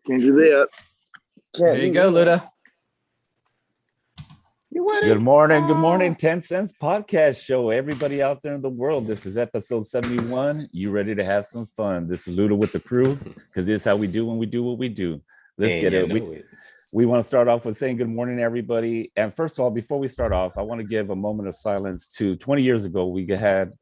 Can't do that. There you go, Luda. Good morning, 10 Cents Podcast Show. Everybody out there in the world, this is episode 71. You ready to have some fun? This is Luda with the crew, because this is how we do when we do what we do. Let's get it. We want to start off with saying good morning, everybody. And first of all, before we start off, I want to give a moment of silence to 20 years ago, we had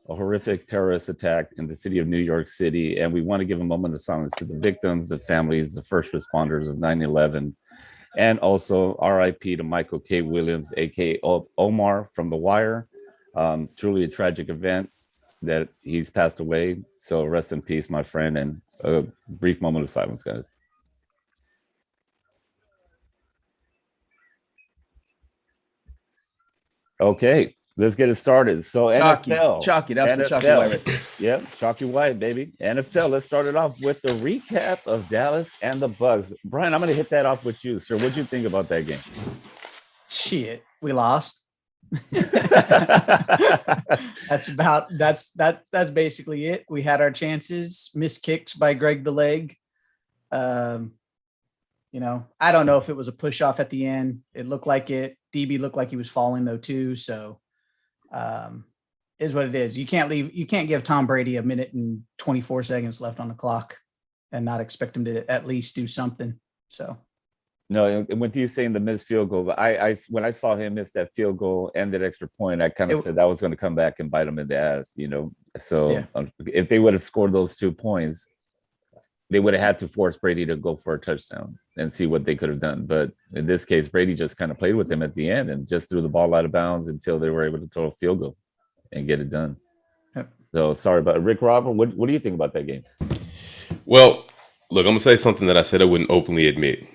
a horrific terrorist attack in the city of New York City. And we want to give a moment of silence to the victims, the families, the first responders of 9/11. And also RIP to Michael K. Williams, aka Omar from The Wire. Truly a tragic event that he's passed away. So rest in peace, my friend, and a brief moment of silence, guys. Okay, let's get it started. So NFL. Chalky, that's the Chalky White. Right? Yep, Chalky White, baby. NFL, let's start it off with the recap of Dallas and the Bucs. Brian, I'm going to hit that off with you, sir. What'd you think about that game? Shit, we lost. That's basically it. We had our chances, missed kicks by Greg the Leg. I don't know if it was a push off at the end. It looked like it. DB looked like he was falling though too. So is what it is. You can't give Tom Brady a minute and 24 seconds left on the clock and not expect him to at least do something. So no, and with you saying the missed field goal, I when I saw him miss that field goal and that extra point, I kind of said that was going to come back and bite him in the ass, So yeah. If they would have scored those 2 points, they would have had to force Brady to go for a touchdown and see what they could have done. But in this case, Brady just kind of played with them at the end and just threw the ball out of bounds until they were able to throw a field goal and get it done. Yep. So sorry about Rick Robert. What do you think about that game? Well, look, I'm going to say something that I said I wouldn't openly admit,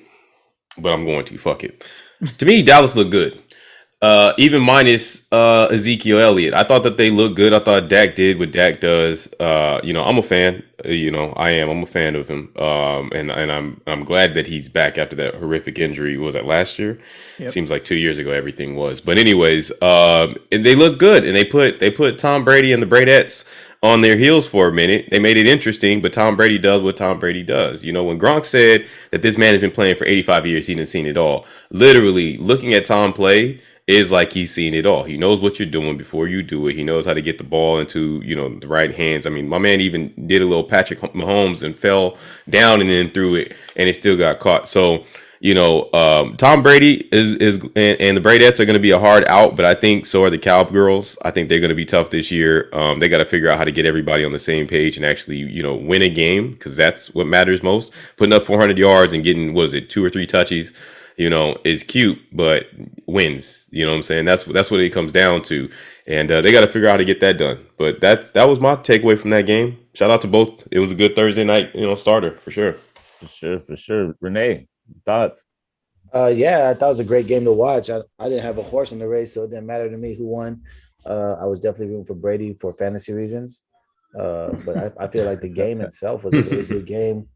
but I'm going to. Fuck it. To me, Dallas looked good. Even minus Ezekiel Elliott. I thought that they looked good. I thought Dak did what Dak does. I'm a fan. I'm a fan of him. And I'm glad that he's back after that horrific injury. Was that last year? Yep. Seems like 2 years ago everything was. But anyways, and they look good. And they put Tom Brady and the Bradettes on their heels for a minute. They made it interesting, but Tom Brady does what Tom Brady does. When Gronk said that this man has been playing for 85 years, he didn't seen it all. Literally, looking at Tom play is like he's seen it all. He knows what you're doing before you do it. He knows how to get the ball into, the right hands. I mean, my man even did a little Patrick Mahomes and fell down and then threw it, and it still got caught. So, Tom Brady is and the Bradettes are going to be a hard out, but I think so are the Cowgirls. I think they're going to be tough this year. They got to figure out how to get everybody on the same page and actually, win a game, because that's what matters most. Putting up 400 yards and getting, 2 or 3 touches, is cute, but wins. You know what I'm saying? That's what it comes down to. And they got to figure out how to get that done. But that was my takeaway from that game. Shout out to both. It was a good Thursday night, starter for sure. For sure. Renee, thoughts? Yeah, I thought it was a great game to watch. I didn't have a horse in the race, so it didn't matter to me who won. I was definitely rooting for Brady for fantasy reasons. But I feel like the game itself was a really good game.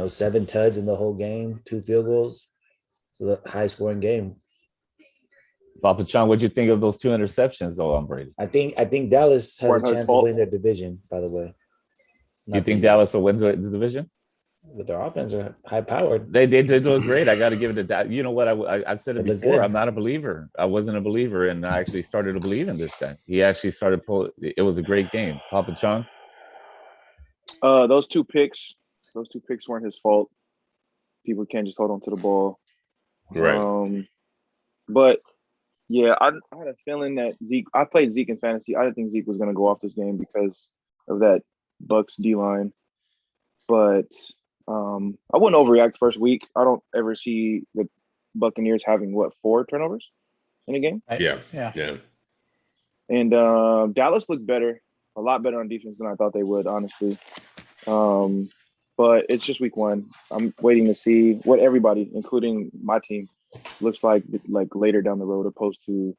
7 tuds in the whole game, 2 field goals. So the high scoring game. Papa John, what'd you think of those 2 interceptions on Brady? I think Dallas has a chance to win their division, by the way. You think Dallas will win the division? With their offense are high powered. They look great. I got to give it a that. You know what? I've said it before. I'm not a believer. I wasn't a believer, and I actually started to believe in this guy. He actually started pulling. It was a great game. Papa John. Those two picks weren't his fault. People can't just hold on to the ball. Right. But yeah, I had a feeling that I played Zeke in fantasy. I didn't think Zeke was going to go off this game because of that Bucs D line. But I wouldn't overreact first week. I don't ever see the Buccaneers having 4 turnovers in a game. Yeah. And Dallas looked better, a lot better on defense than I thought they would, honestly. But it's just week 1. I'm waiting to see what everybody, including my team, looks like later down the road, opposed to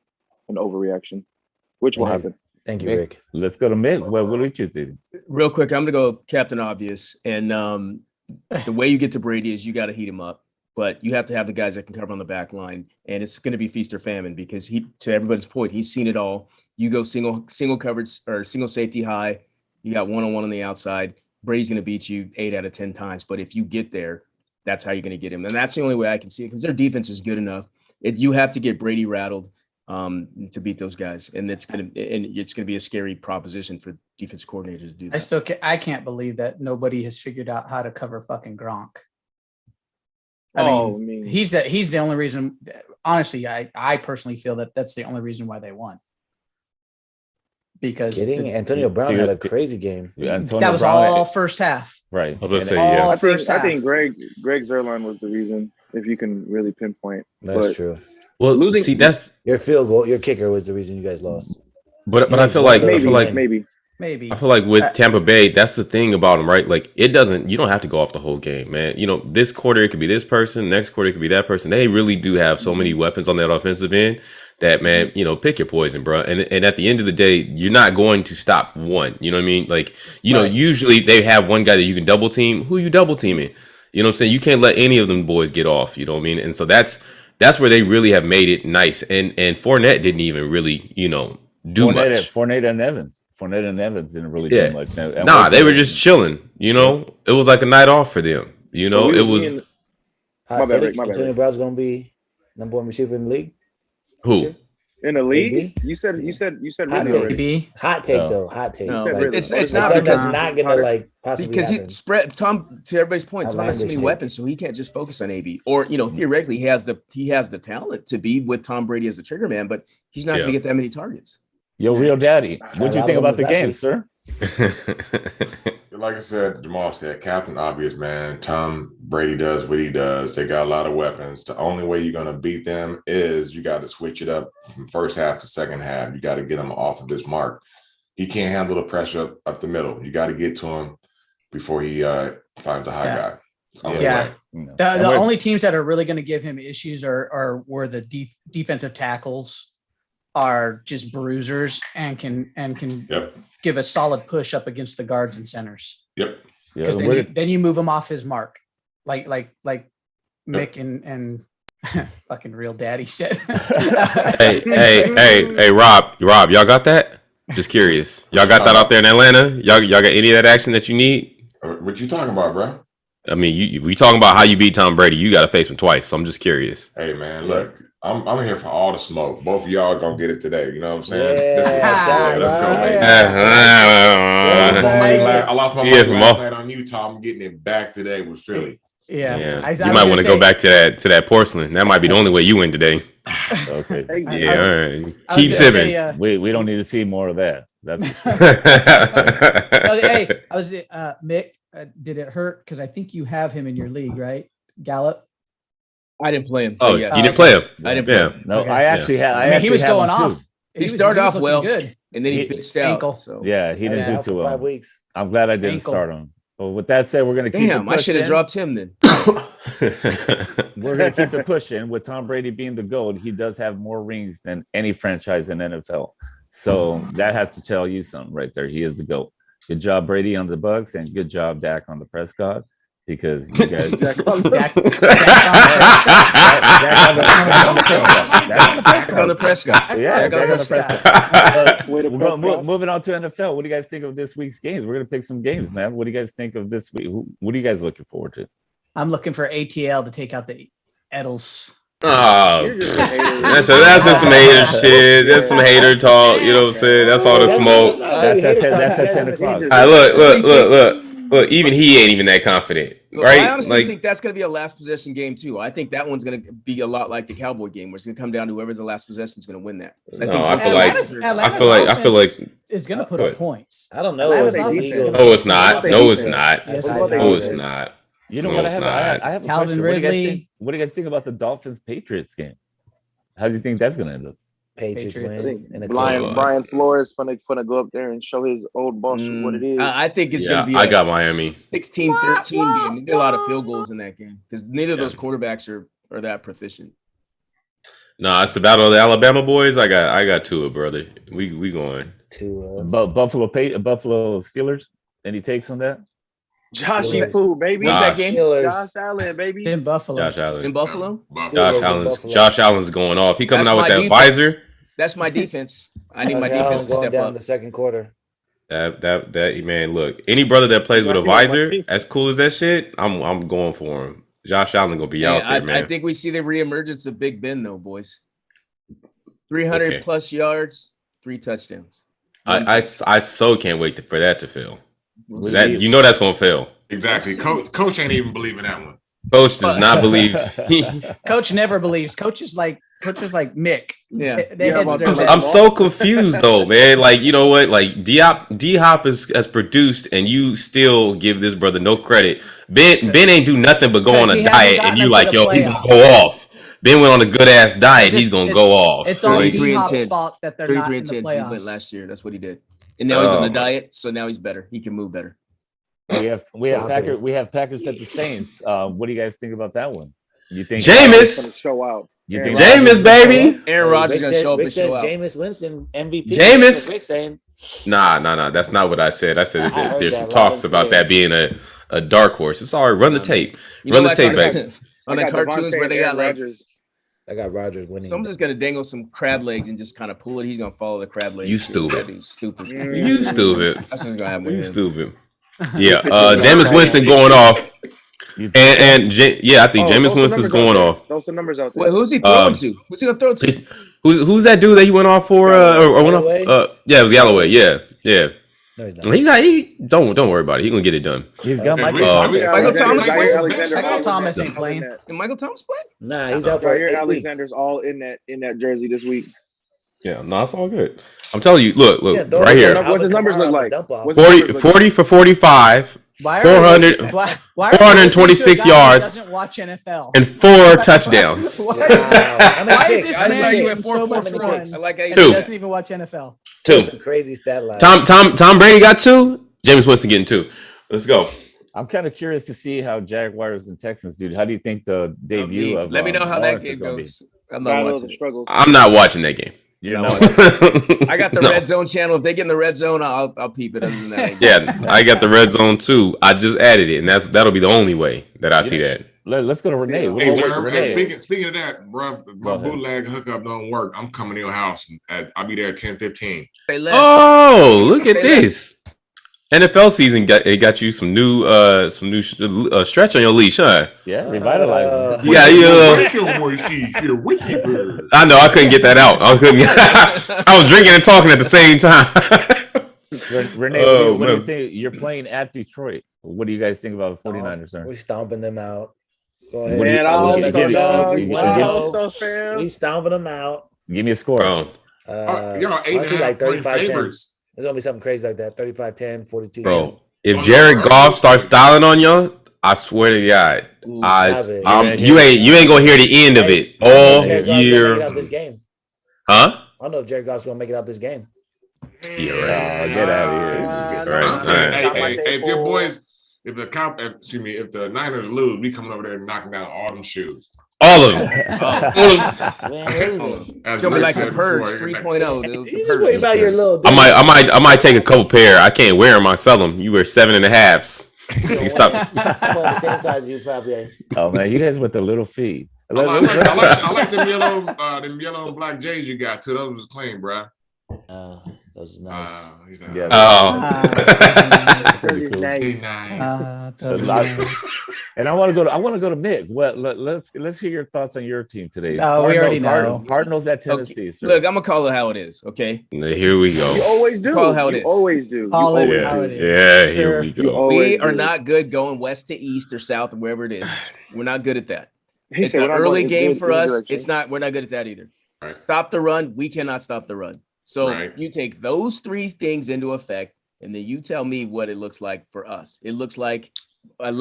an overreaction, which will happen. Thank you, Rick. Let's go to Mick. What did you think? Real quick, I'm going to go Captain Obvious. And the way you get to Brady is you got to heat him up. But you have to have the guys that can cover on the back line. And it's going to be feast or famine because to everybody's point, he's seen it all. You go single coverage or single safety high. You got one-on-one on the outside. Brady's going to beat you 8 out of 10 times. But if you get there, that's how you're going to get him. And that's the only way I can see it because their defense is good enough. You have to get Brady rattled to beat those guys, and it's gonna be a scary proposition for defensive coordinators to do that. I can't believe that nobody has figured out how to cover fucking Gronk. He's the only reason. Honestly, I personally feel that that's the only reason why they won. Because Antonio Brown had a crazy game. That was all first half. Right. I was gonna say, yeah. I think Greg Zerline was the reason, if you can really pinpoint. That's true. Well, that's your field goal. Your kicker was the reason you guys lost. But I feel like maybe. I feel like with Tampa Bay, that's the thing about them, right? Like you don't have to go off the whole game, man. This quarter it could be this person, next quarter it could be that person. They really do have so many weapons on that offensive end that, man, pick your poison, bro. And at the end of the day, you're not going to stop one. You know what I mean? Like, usually they have one guy that you can double team. Who you double teaming? You know what I'm saying? You can't let any of them boys get off. You know what I mean? And so that's where they really have made it nice. And Fournette didn't even really, do much. Fournette and Evans didn't really do much. They were just chilling. It was like a night off for them. It was. My bad, Rick. Antonio Brown's gonna be number one receiver in the league. Who? In the league? AB? You said Hot really take. already. Hot take though. Hot take. No, Like, it's like not something because that's not gonna possibly because happen. he spread Tom, to everybody's point, Tom has too many Outlandish weapons, so he can't just focus on AB. Or theoretically, he has the talent to be with Tom Brady as the trigger man, but he's not going to get that many targets. Yo, real daddy, what do you think about the game, sir? Like I said, Jamal said, Captain Obvious, man. Tom Brady does what he does. They got a lot of weapons. The only way you're going to beat them is you got to switch it up from first half to second half. You got to get him off of this mark. He can't handle the pressure up the middle. You got to get to him before he finds the high guy. The only teams that are really going to give him issues are where the defensive tackles are just bruisers and can give a solid push up against the guards and centers. Yep. Because then you move him off his mark, like Mick and fucking real daddy said. hey, Rob, y'all got that? Just curious. Y'all got that out there in Atlanta? Y'all got any of that action that you need? What you talking about, bro? I mean, we talking about how you beat Tom Brady. You got to face him twice. So I'm just curious. Hey, man, look, I'm here for all the smoke. Both of y'all gonna get it today. You know what I'm saying? Let's go, baby. I lost my money last night on Utah. I'm getting it back today with Philly. Yeah. You might want to go back to that porcelain. That might be the only way you win today. Okay. All right. Keep sipping. We don't need to see more of that. That's hey, I was Mick. Did it hurt? Because I think you have him in your league, right? Gallup. I didn't play him. Oh, yes. you didn't play him. I didn't play him. No, okay. I actually had. I mean, he was going off. He started off well, good, and then he pitched out. Ankle. So yeah, he didn't do too well. 5 weeks. I'm glad I didn't start him. Well, with that said, we're going to keep. Damn, I should have dropped him then. We're going to keep it pushing. With Tom Brady being the GOAT, he does have more rings than any franchise in NFL. So that has to tell you something right there. He is the GOAT. Good job, Brady, on the Bucks, and good job, Dak, on the Prescott. Because you guys, Dak on the Prescott. Yeah, Dak on the Prescott. Moving on to NFL. What do you guys think of this week's games? We're going to pick some games, man. What do you guys think of this week? What are you guys looking forward to? I'm looking for ATL to take out the Edels. Oh, that's just some hater shit. That's some hater talk. You know what I'm saying? That's all the smoke. That's at 10 o'clock. Look, even he ain't even that confident, right? I honestly think that's going to be a last possession game too. I think that one's going to be a lot like the Cowboy game, where it's going to come down to whoever's the last possession is going to win that. I feel like is going to put up points. I don't know. No, it's not. No, it's not. No, it's not. You know what? I have a Calvin question. Ridley. What do you guys think about the Dolphins-Patriots game? How do you think that's going to end up? Patriots win. Brian Flores gonna go up there and show his old boss what it is. I think it's going to be I got Miami 16-13 game. They did a lot of field goals in that game because neither of those quarterbacks are that proficient. No, it's the battle of the Alabama boys. I got Tua, brother. We going to Buffalo Steelers. Any takes on that? Josh Fool, baby. What's that game? Josh Allen, baby. In Buffalo. Josh Allen. In Buffalo? Josh Allen's going off. He coming out with that visor. That's my defense. I need my defense to step down up. The second quarter. That man, look. Any brother that plays with a visor, as cool as that shit, I'm going for him. Josh Allen gonna be Hey, out there, I man. think we see the reemergence of Big Ben, though, boys. 300 Okay. plus yards, 3 touchdowns. I so can't wait for that to fail. We'll That- see. You know that's gonna fail. Exactly. Coach ain't even believing that one. Coach does not believe. Coach never believes. Coach is like Mick. Yeah. They Yeah, hedge about their to say, bets. I'm so confused though, man. Like, you know what? Like D Hop has produced, and you still give this brother no credit. Ben ain't do nothing but go on Because a he hasn't diet, gotten and you him like, to the yo, he's gonna playoffs. go off. Ben went on a good ass diet. He's gonna go off. It's all Like, 33 D and Hop's 10. fault that they're not 33 in and the 10. He went playoffs. last year. That's what he did. And now he's on Oh, the man. diet, so now he's better. He can move better. we have Stop Packers. it. We have Packers at the Saints. What do you guys think about that one? You think Jameis! Gonna show out. You Aaron think Jameis, baby. Aaron Rodgers Rick gonna said- show up Rick and show says out. Jameis Winston MVP. Jameis? That's what Rick saying. Nah. That's not what I said. I said I that heard there's that some loud talks and about clear. that being a dark horse. It's all right. Run the tape. You Run know, the like tape on, back. on the I got cartoons Devontae where they and got Aaron like Rodgers. I got Rodgers winning. someone's just gonna dangle some crab legs and just kind of pull it. He's gonna follow the crab legs. You stupid. That dude's stupid. You stupid. That's what's gonna happen with You him. stupid. Yeah. Jameis Winston going off. You think And I think Oh, Jameis throw some Winston's numbers going out there. off. Throw some numbers out there. Wait, who's he throwing Um, to? Who's he gonna throw to? Who's that dude that he went off for? Or went Galloway? off? Yeah, it was Galloway. Yeah. No, he's not. Don't worry about it. He gonna get it done. he's got Hey, Michael we- Thomas. we- Michael Thomas Zaire playing? Alexander Michael all in Thomas that- ain't all in playing. that. Did Michael Thomas play? Nah, he's out for Zaire 8 weeks. Alexander's all in that jersey this week. Yeah, no, it's all good. I'm telling you. Look, Yeah, throw right it here. on What's his Alvin numbers Kamara look on the like? dump off. What's his numbers look 40 for 45, Why are 400 we listening- why are we 426 listening to a guy who yards doesn't watch NFL. and 4 touchdowns. Why is Wow. this- How many why is picks? this How many man picks? getting so much many run? picks? I like how and Two. he doesn't even watch NFL. 2. That's a crazy stat line. Tom Brady got 2. Jameis Winston getting 2. Let's go. I'm kind of curious to see how Jaguars and Texans do. How do you think the debut of Let me know how that Lawrence is game gonna be? goes. I'm not Battle of watching the it. struggles. I'm not watching that game. You're No, not. I got the No. red zone channel. If they get in the red zone, I'll peep it. Other than that, Yeah, I got the red zone too. I just added it, and that'll be the only way that I see that. Let's go to Renee. Yeah. What Hey, do you think, Jerm, Renee? speaking of that, bro, Go my ahead. bootleg hookup don't work. I'm coming to your house. I'll be there at 10:15. Say less. Oh, look at Say this. NFL season got you some new stretch on your leash, huh? Yeah, revitalize. You got you. Where's your voice? You're wiki bird. I know I couldn't get that out. I couldn't. I was drinking and talking at the same time. Renee, Oh, what do you man. think? You're playing at Detroit. What do you guys think about the 49ers, sir? We're stomping them out. Go What ahead. do you- Man, I Give hope me- so, give me- dog. give me- I give me- hope so, fam. We stomping them out. Give me a score. Bro, Y'all 8.5 honestly, like point 35-10. favorites. There's gonna be something crazy like that. 35-10, 42. bro, if Jared Goff starts styling on you, I swear to God, Ooh, stop it. you ain't gonna hear the end of it I don't know all if Jared Goff's gonna make it out year, this game. huh? I don't know if Jared Goff's gonna make it out this game. Yeah, Oh, right. get out of here. Right, I'm saying, right. hey, if your boys, if the Niners lose, we coming over there and knocking down all them shoes. All of them. Man, lose it. As It's gonna be Rick like said the Purge before, 3.0. You The just worry Purge. about your little. I might take a couple pair. I can't wear them. I sell them. You wear 7.5s. You stop. I'm on the same size as you probably. Oh man, you guys with the little feet. I like them yellow and black J's you got too. Those was clean, bro. Those are nice. He's not. Yeah. Oh. Pretty cool. He's nice. And I want to go to Mick. Well, let's hear your thoughts on your team today. Oh, we already know. Cardinals at Tennessee. Sir. Look, I'm gonna call it how it is. Okay. Here we You go. always do. Call it how it You is. always do. You Call it always how do. it is. Yeah, here Sure. we You go. always We are do. not good going west to east or south or wherever it is. We're not good at that. He It's said an we're not early going game in for either us. direction. It's not. We're not good at that either. Right. Stop the run. We cannot stop the run. So Right. you take those 3 things into effect, and then you tell me what it looks like for us. It looks like a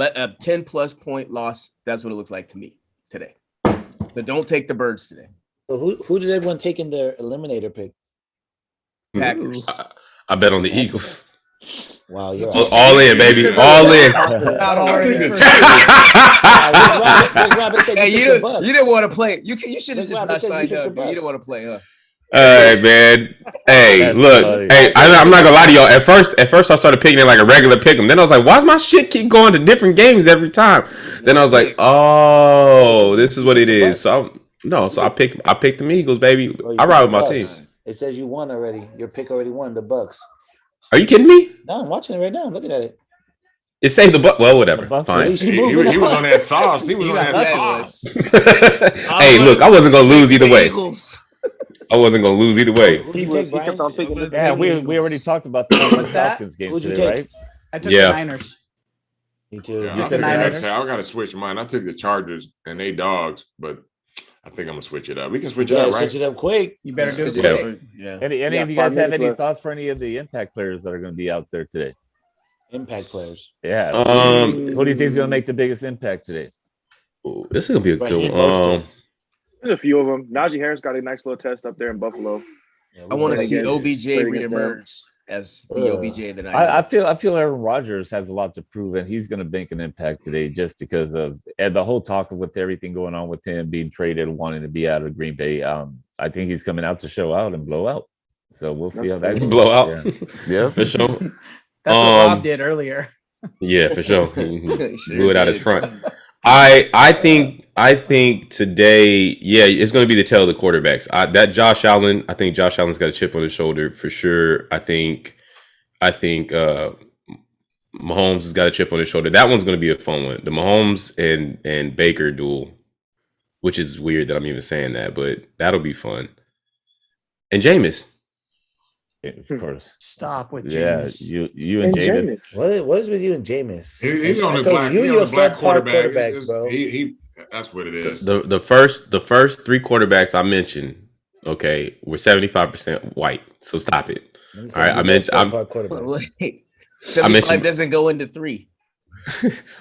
10+ point loss. That's what it looks like to me today. So don't take the birds today. So who did everyone take in their eliminator pick? Packers. I bet on the Eagles. Wow, you're All in, baby. All in. Not already. Rick Rabbit said Hey, you picked the you Bucks. didn't want to play. You should have Rick just Rabbit not said you signed picked up. the You Bucks. didn't want to play, huh? All right, man. Hey, That's look. funny. Hey, I'm not gonna lie to y'all. At first, I started picking it like a regular pick 'em. Then I was like, why does my shit keep going to different games every time? Then I was like, oh, this is what it is. So I picked the Eagles, baby. Oh, you I ride with my picked the team. Bucks. It says you won already. Your pick already won. The Bucks. Are you kidding me? No, I'm watching it right now. I'm looking at it. It saved the buck. Well, whatever. The Bucs- Fine. least- He was on that sauce. He was on got that that sauce. Hey, look, I wasn't gonna lose either way. I wasn't gonna lose either way. Who'd He you was. take, He kept Brian? on picking the Yeah, we already talked about the What's that? Falcons game Who'd you today, take? right? I took Yeah. the Niners. Me too. Yeah, You I took the Niners? got to switch mine. I took the Chargers and they dogs, but I think I'm gonna switch it up. We can switch Yeah, it up, right? switch it up quick. You better do it. Yeah. quick. Yeah. Any Yeah, of you 5 guys have minutes any left. thoughts for any of the impact players that are going to be out there today? Impact players. Yeah. Um, Who do you think is going to make the biggest impact today? ooh, this is gonna be a good Raheem one. Mostert. There's a few of them. Najee Harris got a nice little test up there in Buffalo. Yeah, I want to Played see against- OBJ played against them. reemerge as the Ugh. OBJ that I feel Aaron Rodgers has a lot to prove, and he's going to make an impact today just because of and the whole talk of with everything going on with him being traded, wanting to be out of Green Bay. I think he's coming out to show out and blow out. So we'll see how that goes. Blow out. Yeah, yeah. For sure. That's what Rob Um, did earlier. Yeah, for sure. He Sure blew it out his did. front. I think today, yeah, it's going to be the tale of the quarterbacks. That Josh Allen, I think Josh Allen's got a chip on his shoulder for sure. I think Mahomes has got a chip on his shoulder. That one's going to be a fun one. The Mahomes and Baker duel, which is weird that I'm even saying that, but that'll be fun. And Jameis. Of course. Stop with Yeah, Jameis. you and Jameis. What is with you and Jameis? He's on I the told black. you, He's you're on the black subpar quarterback. quarterbacks, bro. He that's what it is. The first three quarterbacks I mentioned, okay, were 75% white. So stop it. Let me All right, you I mentioned- both I'm- subpar quarterbacks. Wait, 75 mentioned- doesn't go into 3.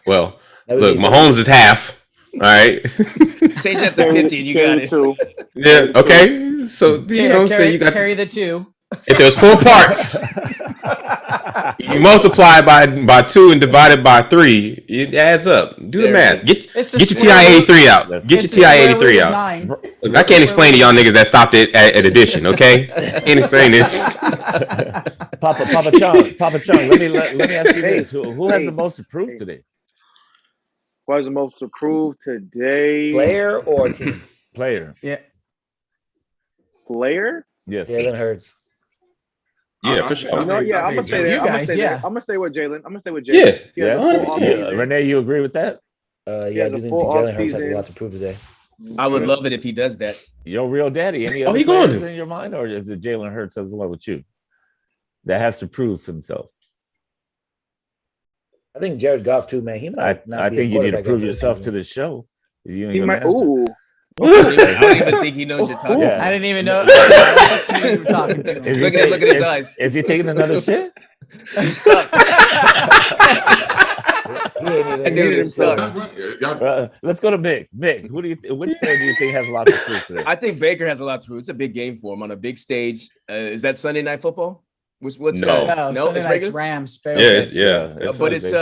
Well, That would look, be- Mahomes is half. All right. Change that to 50 and you got it. Too. Yeah. Okay. So you know what I'm saying? You got carry the 2. if there's 4 parts, you multiply by 2 and divide it by 3, it adds up. Do the There math. it Get It's a get your square TI root. 83 out. Get your It's a TI square root 83 of out. 9. Look, I can't explain to y'all niggas that stopped it at addition. Okay. Can't explain this. Papa Chung. Let me ask you this: Who has the most to prove today? Who has the most approved today? Player or team? Player. Yeah. Player? Yes. Jalen Hurts. Yeah, for sure. You know, yeah, I'm gonna stay there. You guys, yeah. I'm gonna stay with Jalen. I'm gonna stay with Yeah. Jalen. He has Yeah. a full 100%. offseason. Renee, you agree with that? Yeah, He I has do a think full Jalen Hurts has a offseason. lot to prove today. I would love it if he does that. Your real daddy. Any Oh, other he going players to. in your mind, or is it Jalen Hurts as well with you? That has to prove himself. I think Jared Goff too, man. He might not I be a think you need to quarterback prove after this yourself season. to the show. You ain't He gonna might. answer. Ooh. I don't even think he knows you're talking Yeah. I to. didn't even know you were talking to him. Is he Look at his is- eyes. Is he taking another shit? He's stuck. He ain't even That dude is stuck. Let's go to Mick. Mick, which player do you think has a lot to prove today? I think Baker has a lot to prove. It's a big game for him on a big stage. Is that Sunday Night Football? What's No. No, Sunday it's night's regular. Rams. Yeah, Bears. But it's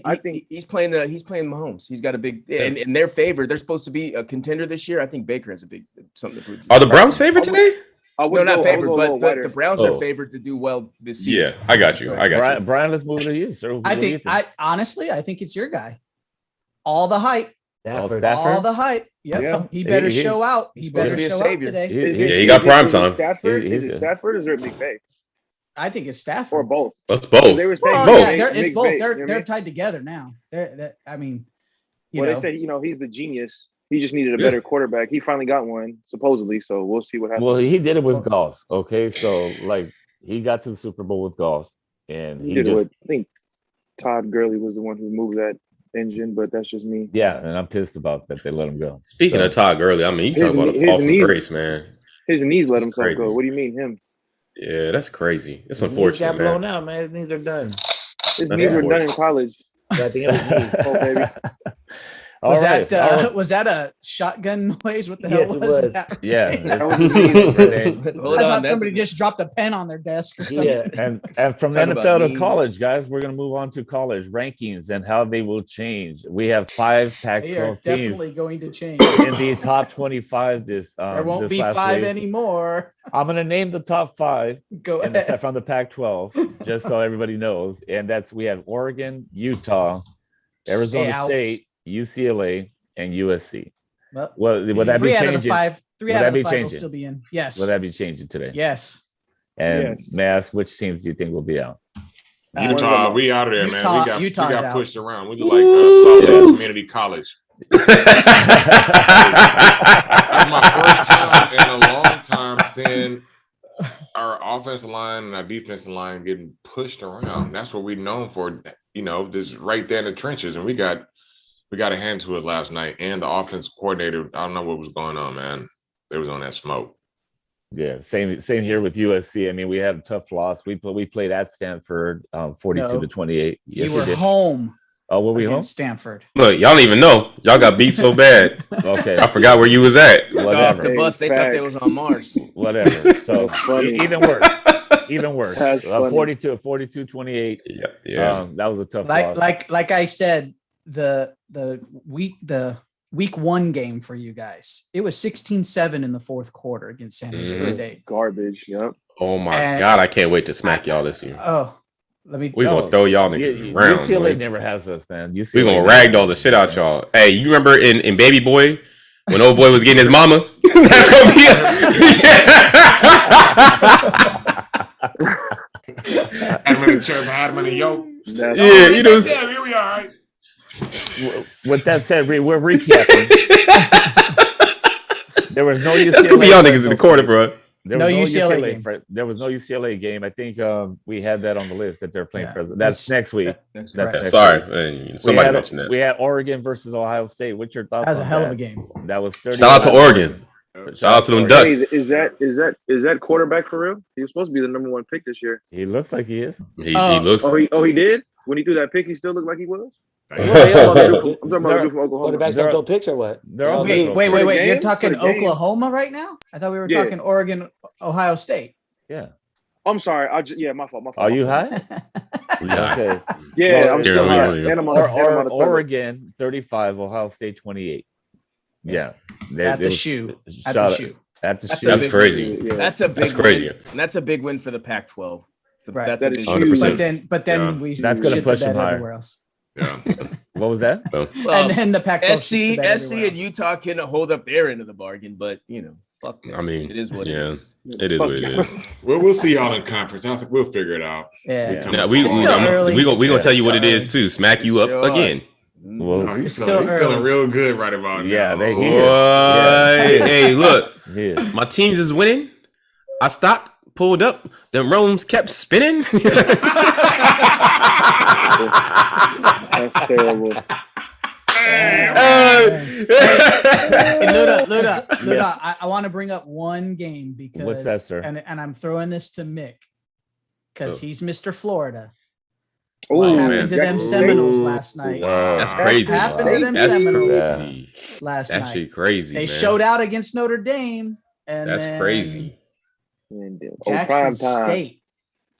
I think- he's playing Mahomes. He's got a big and they're favored. They're supposed to be a contender this year. I think Baker has a big something to prove. Are the Browns favored today? I No, would not go- I would favored, go a but little wider. the Browns Oh. are favored to do well this season. Yeah, I got you. Brian, let's move to you, sir. What I do you think I honestly I think it's your guy. All the hype. Stafford. Stafford? All the hype. Yep. Yeah. He better He- show out. he's He supposed better to be a show out savior. today. Is Yeah, it- he got is it- prime is it time. Stafford? He- Is he's it a- Stafford or is it McVay? I think it's Stafford. Or both? That's both. They were saying Well, both. yeah, it's both. McVay, you know what I They're mean? tied together now. I mean, you Well, know, they said he's the genius. He just needed a better quarterback. He finally got one, supposedly. So we'll see what happens. Well, he did it with golf. Okay, so like he got to the Super Bowl with golf, and he he did it just with. I think Todd Gurley was the one who moved that engine, but that's just me. yeah, and I'm pissed about that they let him go. Speaking So, of Todd Gurley, I mean, you talk His- about a his fall from knees- grace, man. His knees let That's himself crazy. go. What do you mean him? Yeah, that's crazy. It's His knees unfortunate, got blown man. out, man. His knees are done. His That's knees were done in unfortunate. college. So I think it was knees. Oh, baby. all was right, that all right. was that a shotgun noise? What the Yes, hell it was was. that? Yeah, That was his knees. Hold I on, thought that's- somebody just dropped a pen on their desk or something. Yeah. and from Talk NFL about to knees. college, guys, we're gonna move on to college rankings and how they will change. We have 5 They are Pac-12 teams definitely going to change. in the top 25 this There won't this be last 5 week. anymore. I'm gonna name the top 5 Go in ahead. from the Pac-12 just so everybody knows, and that's we have Oregon, Utah, Arizona out. State, UCLA, and USC. Well, Well, would that be 3 out of the changing? 5. 3 Would out that of the be 5 will changing? still be in. Yes. Will that be changing today? Yes. And Yes. may I ask which teams do you think will be out? Utah, we out of there, Utah- man. We Utah's got out. pushed around. We look like softball community college. That's my first time in a long time seeing our offensive line and our defensive line getting pushed around. That's what we're known for, this right there in the trenches. And we got a hand to it last night. And the offense coordinator, I don't know what was going on, man. They was on that smoke. Yeah, same here with USC. I mean, we had a tough loss. We played at Stanford, 42-28. You Yes, were we did. home. Oh, were we home? Against Stanford. Look, y'all don't even know. Y'all got beat so bad. Okay, I forgot where you was at. Got off whatever. the bus, they thought they Facts. was on Mars. Whatever. So That's funny. even worse. Even worse. That's funny. 42-28. Yeah. That was a tough Like loss. like I said, the week one game for you guys, it was 16-7 in the fourth quarter against San Jose Mhm. State. Garbage. Yep. Oh my And- God, I can't wait to smack y'all this year. Oh, let me. We No, gonna throw y'all niggas around. UCLA boy. never has us, man. UCLA We gonna never ragdoll the has shit us, out man. y'all. Hey, you remember in Baby Boy when old boy was getting his mama? That's gonna be. Had him in the church, had him in the yoke. That's Yeah, you know. Yeah, here we are. Right? With that said, we're recapping. There was no UCLA. That's gonna be y'all niggas in Fresno the corner, State. bro. There No was UCLA game. There was no UCLA game. I think we had that on the list that they're playing Yeah. Fresno. That's next week. That's That's right. next Sorry, week. man, We somebody had, mentioned that. we had Oregon versus Ohio State. What's your thoughts That was a on hell that? of a game. That was 30. Shout out to Oregon. Shout out to them Ducks. Hey, is that quarterback for real? He was supposed to be the number one pick this year. He looks like he is. He looks. He did? When he threw that pick, he still looked like he was? Hey, I'm talking about the dude from Oklahoma. Quarterbacks don't throw picks or what? They're all Wait, good. wait. For the You're game? talking For the game? Oklahoma right now? I thought we were Yeah. talking Oregon, Ohio State. Yeah. I'm sorry. My fault. Are you high? Yeah. Okay. Yeah, Well, I'm still yeah, high. yeah. And I'm on the toilet. Oregon 35, Ohio State 28. Yeah. At the shoe. At the shoe. At the That's shoe. a That's big crazy. Yeah. That's a big That's crazy. win. And that's a big win for the Pac-12. Right. That's That a is big huge. 100%. But then Yeah. we That's gonna shit push the bed them higher. everywhere else. Yeah. What was that? Well, And then the Pac-12 shits SC, the bed SC everywhere and else. Utah can hold up their end of the bargain, but fuck them. I mean, It is what yeah. it is. It is what it is. We'll see y'all in conference. I think we'll figure it out. Yeah. Come Now on. we It's we still early. gonna tell you what it Still is too. Smack you up Sure. again. Well, No, It's he's still feeling early. real good right about Yeah, now. they- What? He is. Hey, look, yeah. my teams is winning. I stopped, pulled up. The Rome's kept spinning. That's terrible. Hey, Luda, Yes. I want to bring up one game because What's that, sir? And I'm throwing this to Mick because Oh. he's Mr. Florida. Oh, What man. happened to them Jackson Seminoles State. last night? That's crazy. What happened to them That's Seminoles crazy. last That night? shit crazy. They man. showed out against Notre Dame, and That's then crazy. Jackson State.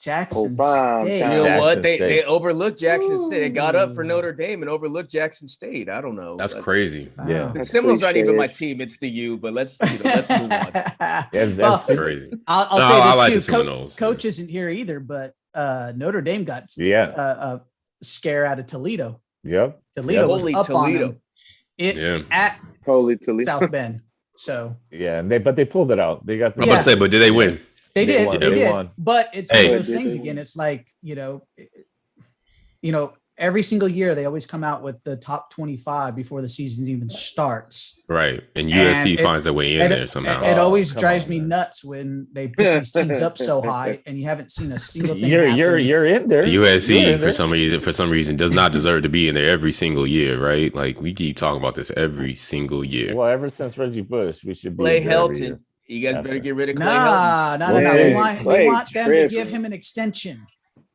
Jackson prime State. time. You know Jackson what? They State. overlooked Jackson State. They got up for Ooh. Notre Dame and overlooked Jackson State. I don't know. That's But crazy. Yeah. Wow. The Seminoles aren't even my cliche. team. It's the U. But let's let's move on. Yes, Well, that's Crazy. I'll No, say I this like too. the Seminoles. Coach isn't here either, but Notre Dame got yeah. a scare out of Toledo. Yep. Toledo Yeah. was Holy up Toledo. on them Yeah. at Holy Toledo. South Bend. So Yeah. And they pulled it out. They got the I'm about to say, but did they win? they They did. won. They They did. won. But it's Hey. one of those They things did. again. It's like, every single year they always come out with the top 25 before the season even starts. Right. And USC And finds their way in And there somehow. It always come drives on, me man. nuts when they put these teams up so high and you haven't seen a single thing. You're happen. in there. You're USC in there. for some reason does not deserve to be in there every single year, right? Like we keep talking about this every single year. Well, ever since Reggie Bush, we should be Clay in there every year. Helton. You guys better Okay. get rid of Clay Helton. No. We'll We see. want Clay them to tripping. give him an extension.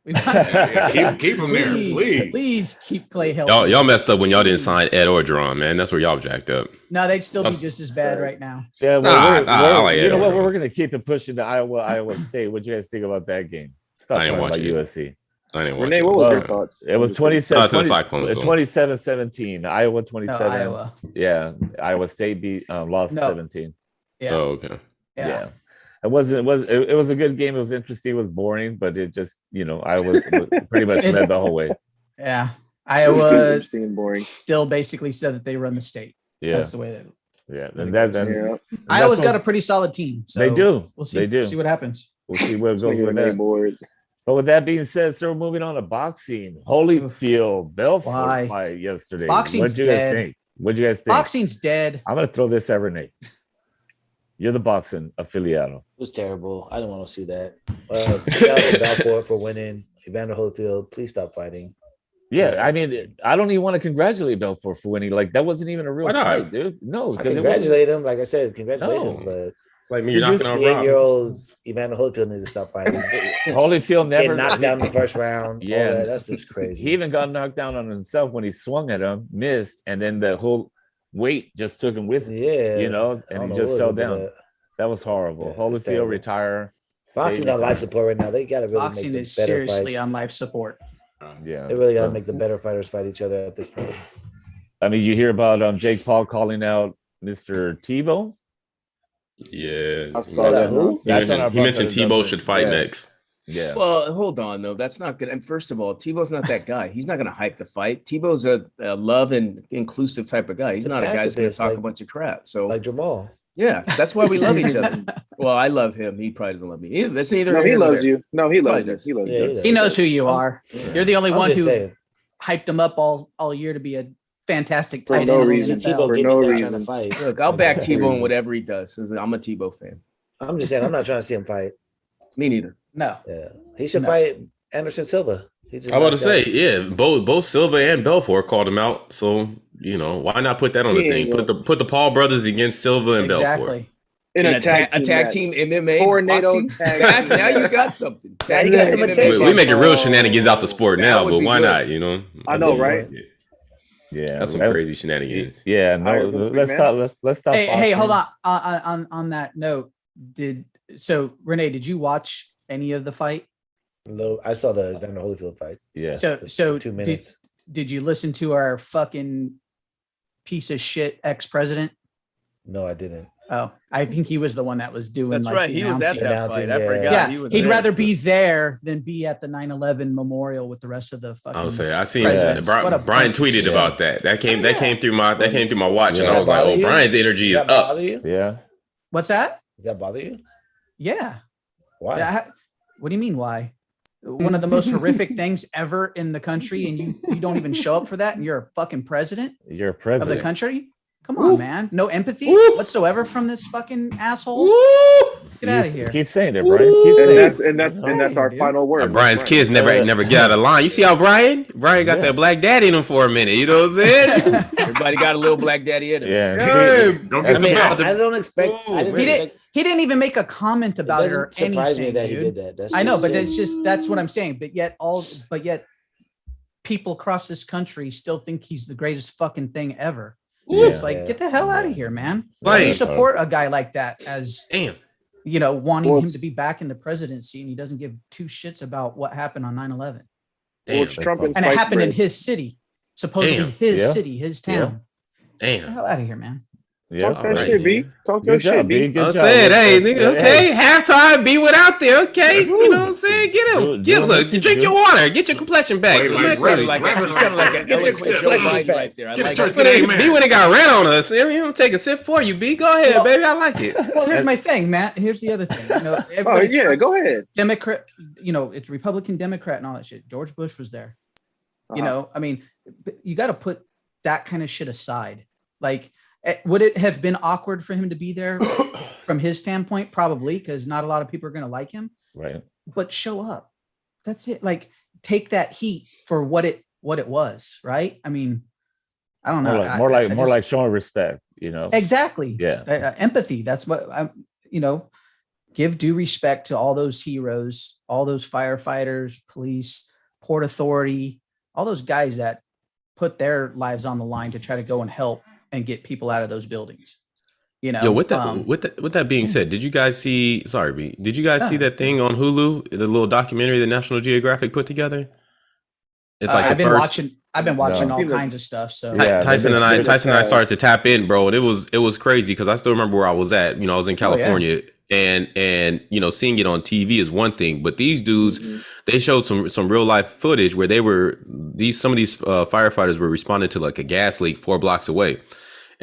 We Keep him there, please. Please keep Clay Helton. Y'all messed up when y'all didn't sign Ed Orgeron, man. That's where y'all jacked up. No, they'd still be just as bad right now. Yeah, Nah, I like you know Ed what? Orgeron. We're going to keep it pushing to Iowa State. What you guys think about that game? Stop I didn't talking watch about it. USC. I didn't watch Renee, it. what was Well, your thoughts? It was Shout out to the Cyclones, though. 27-17. Iowa No, 27. Iowa. Yeah, Iowa State lost No. 17. Yeah. Oh, okay. Yeah. It was a good game. It was interesting. It was boring, but it just, Iowa pretty much led the whole way. Yeah. It was Iowa interesting and boring. still basically said that they run the state. Yeah. That's the way that Yeah. And that Yeah. Iowa's got a pretty solid team. So they do. We'll see. They do. See what happens. We'll see where it goes Nigga with Renee that. bored. But with that being said, sir, we're moving on to boxing. Holyfield, Belfort Why? fight yesterday. Boxing's What'd you guys dead. think? What'd you guys think? Boxing's dead. I'm gonna throw this at Renee. You're the boxing affiliado. It was terrible. I didn't want to see that. Shout out to Belfort for winning. Evander Holyfield, please stop fighting. Yeah, I mean, I don't even want to congratulate Belfort for winning. Like that wasn't even a real Why not? fight, dude. No, I because it wasn't. congratulate him. Like I said, congratulations. No. But Like me, you're Did you knocking on 58-year-old Evander Holyfield needs to stop fighting. Holyfield Get never knocked down in the first round. Yeah. Yeah, that's just crazy. He even got knocked down on himself when he swung at him, missed, and then the whole weight just took him with him, yeah, you know, I and don't he know just what fell was up with down. that. That was horrible. Yeah, it's Holyfield terrible. retire. Boxing's Stay- on life support right now. They got to really Boxing make is the better seriously fights. on life support. Yeah, They really got to make the better fighters fight each other at this point. I mean, you hear about Jake Paul calling out Mr. Tebow. Yeah. I saw that. Who? He That's on our mentioned bucket Tebow list. should fight Yeah. next. Yeah, Well, hold on though. That's not good. And first of all, Tebow's not that guy. He's not going to hype the fight. Tebow's a love and inclusive type of guy. He's He's a not a guy that's going to pacifist, talk like- a bunch of crap. So Like Jamal. yeah, that's why we love each other. Well, I love him. He probably doesn't love me. That's neither. No, he here nor loves there. you. No, he loves Probably you. does. He loves Yeah, you. he does. He knows who you are. You're the only I'm one just who saying. hyped him up all year to be a fantastic For tight no end. in the reason. NFL. Tebow For getting no in there reason. trying to fight. Look, I'll back That's Tebow in crazy. whatever he does. I'm a Tebow fan. I'm just saying, I'm not trying to see him fight. Me neither. No. Yeah, he should No. fight Anderson Silva. He's just I was about to knocked say, out. yeah, both Silva and Belfort called him out. So you know, why not put that on the He thing? ain't Put the Paul brothers against Silva and Belfort. Exactly. In And a tag team, tag match. team MMA. Tornado boxing. tag Now team. you got something. Now you got some MMA. attention. We making real Oh. shenanigans out the sport That now, would but be why good. not? You know, I know, right? yeah. That's some that- crazy shenanigans. Yeah, no. All right, Vince Let's McMahon. stop. Let's stop. Hey, hold boxing. on that note. Renee, did you watch any of the fight? No, I saw the Evander Holyfield fight. Yeah. So 2 did, minutes. did you listen to our fucking piece of shit ex-president? No, I didn't. Oh, I think he was the one that was doing That's like right. the He was at announcing. that fight. I Announcing, forgot. Yeah, He was he'd there. rather be there than be at the 9/11 memorial with the rest of the fucking. I would say I seen presidents. What a Brian bunch of tweeted shit. about that. That came through my watch, and Yeah. I was like, Bother oh, you? Brian's energy Does is that up. bother you? Yeah. What's that? Does that bother you? Yeah. Why? What do you mean? Why? One of the most horrific things ever in the country, and you don't even show up for that, and you're a fucking president You're a of the president. country. Come on, man. No empathy Woo. whatsoever from this fucking asshole. Woo! Get out of here. Keep saying it, Brian. Keep And saying that's it. and that's our Dude. final word. Brian's Right. kids never get out of line. You see how Brian got Yeah. that black daddy in him for a minute. You know what I'm saying? Everybody got a little black daddy in him. Yeah. Hey, Don't I get mean, some I don't expect. I didn't He expect. He didn't even make a comment It about it or doesn't surprise anything. me that dude. he did that. That's I know, just but it. it's just that's what I'm saying. But yet people across this country still think he's the greatest fucking thing ever. Yeah. It's like, get the hell out of here, man. Right. Why do you support a guy like that as Damn. wanting Well, him to be back in the presidency, and he doesn't give two shits about what happened on 9/11. Well, Damn. it's Trump and And it sliced happened in bread. his city, supposedly Damn. his Yeah. city, his town. Get the Damn. hell out of here, man. Yeah. Talk that Alright, shit, B. man. Talk your Good job, shit, B. B. Good I'm job. saying, hey, nigga, Yeah. okay, halftime, be without there, okay. You know what I'm saying? Get him. Do- Get do him. what Look, you drink do. your water. Get your complexion back. Wait, Come like, back You sounded to it. like you sounded like a Get your eloquent Joe sip Biden back. right there. I Get like your it. turkey. Hey, man. B when it got ran on us. I mean, take a sip for you, B. Go ahead, Well- baby. I like it. Well, here's my thing, Matt. Here's the other thing. Oh everybody yeah, talks go ahead. Democrat, it's Republican, Democrat, and all that shit. George Bush was there. I mean, you got to put that kind of shit aside. Like, would it have been awkward for him to be there from his standpoint? Probably, because not a lot of people are going to like him. Right. But show up. That's it. Like, take that heat for what it was. Right? I mean, I don't know. More I like just- showing respect, exactly. Yeah. Empathy. That's what I'm. Give due respect to all those heroes, all those firefighters, police, Port Authority, all those guys that put their lives on the line to try to go and help and get people out of those buildings. Yo, with that being said, did you guys see? Sorry, B. Did you guys see that thing on Hulu? The little documentary that National Geographic put together. It's like I've the been first. watching. I've been watching No. all kinds of stuff. So Yeah. Tyson and I started to tap in, bro, and it was crazy because I still remember where I was at. I was in California, and seeing it on TV is one thing, but these dudes, they showed some real life footage where some of these firefighters were responding to like a gas leak 4 blocks away,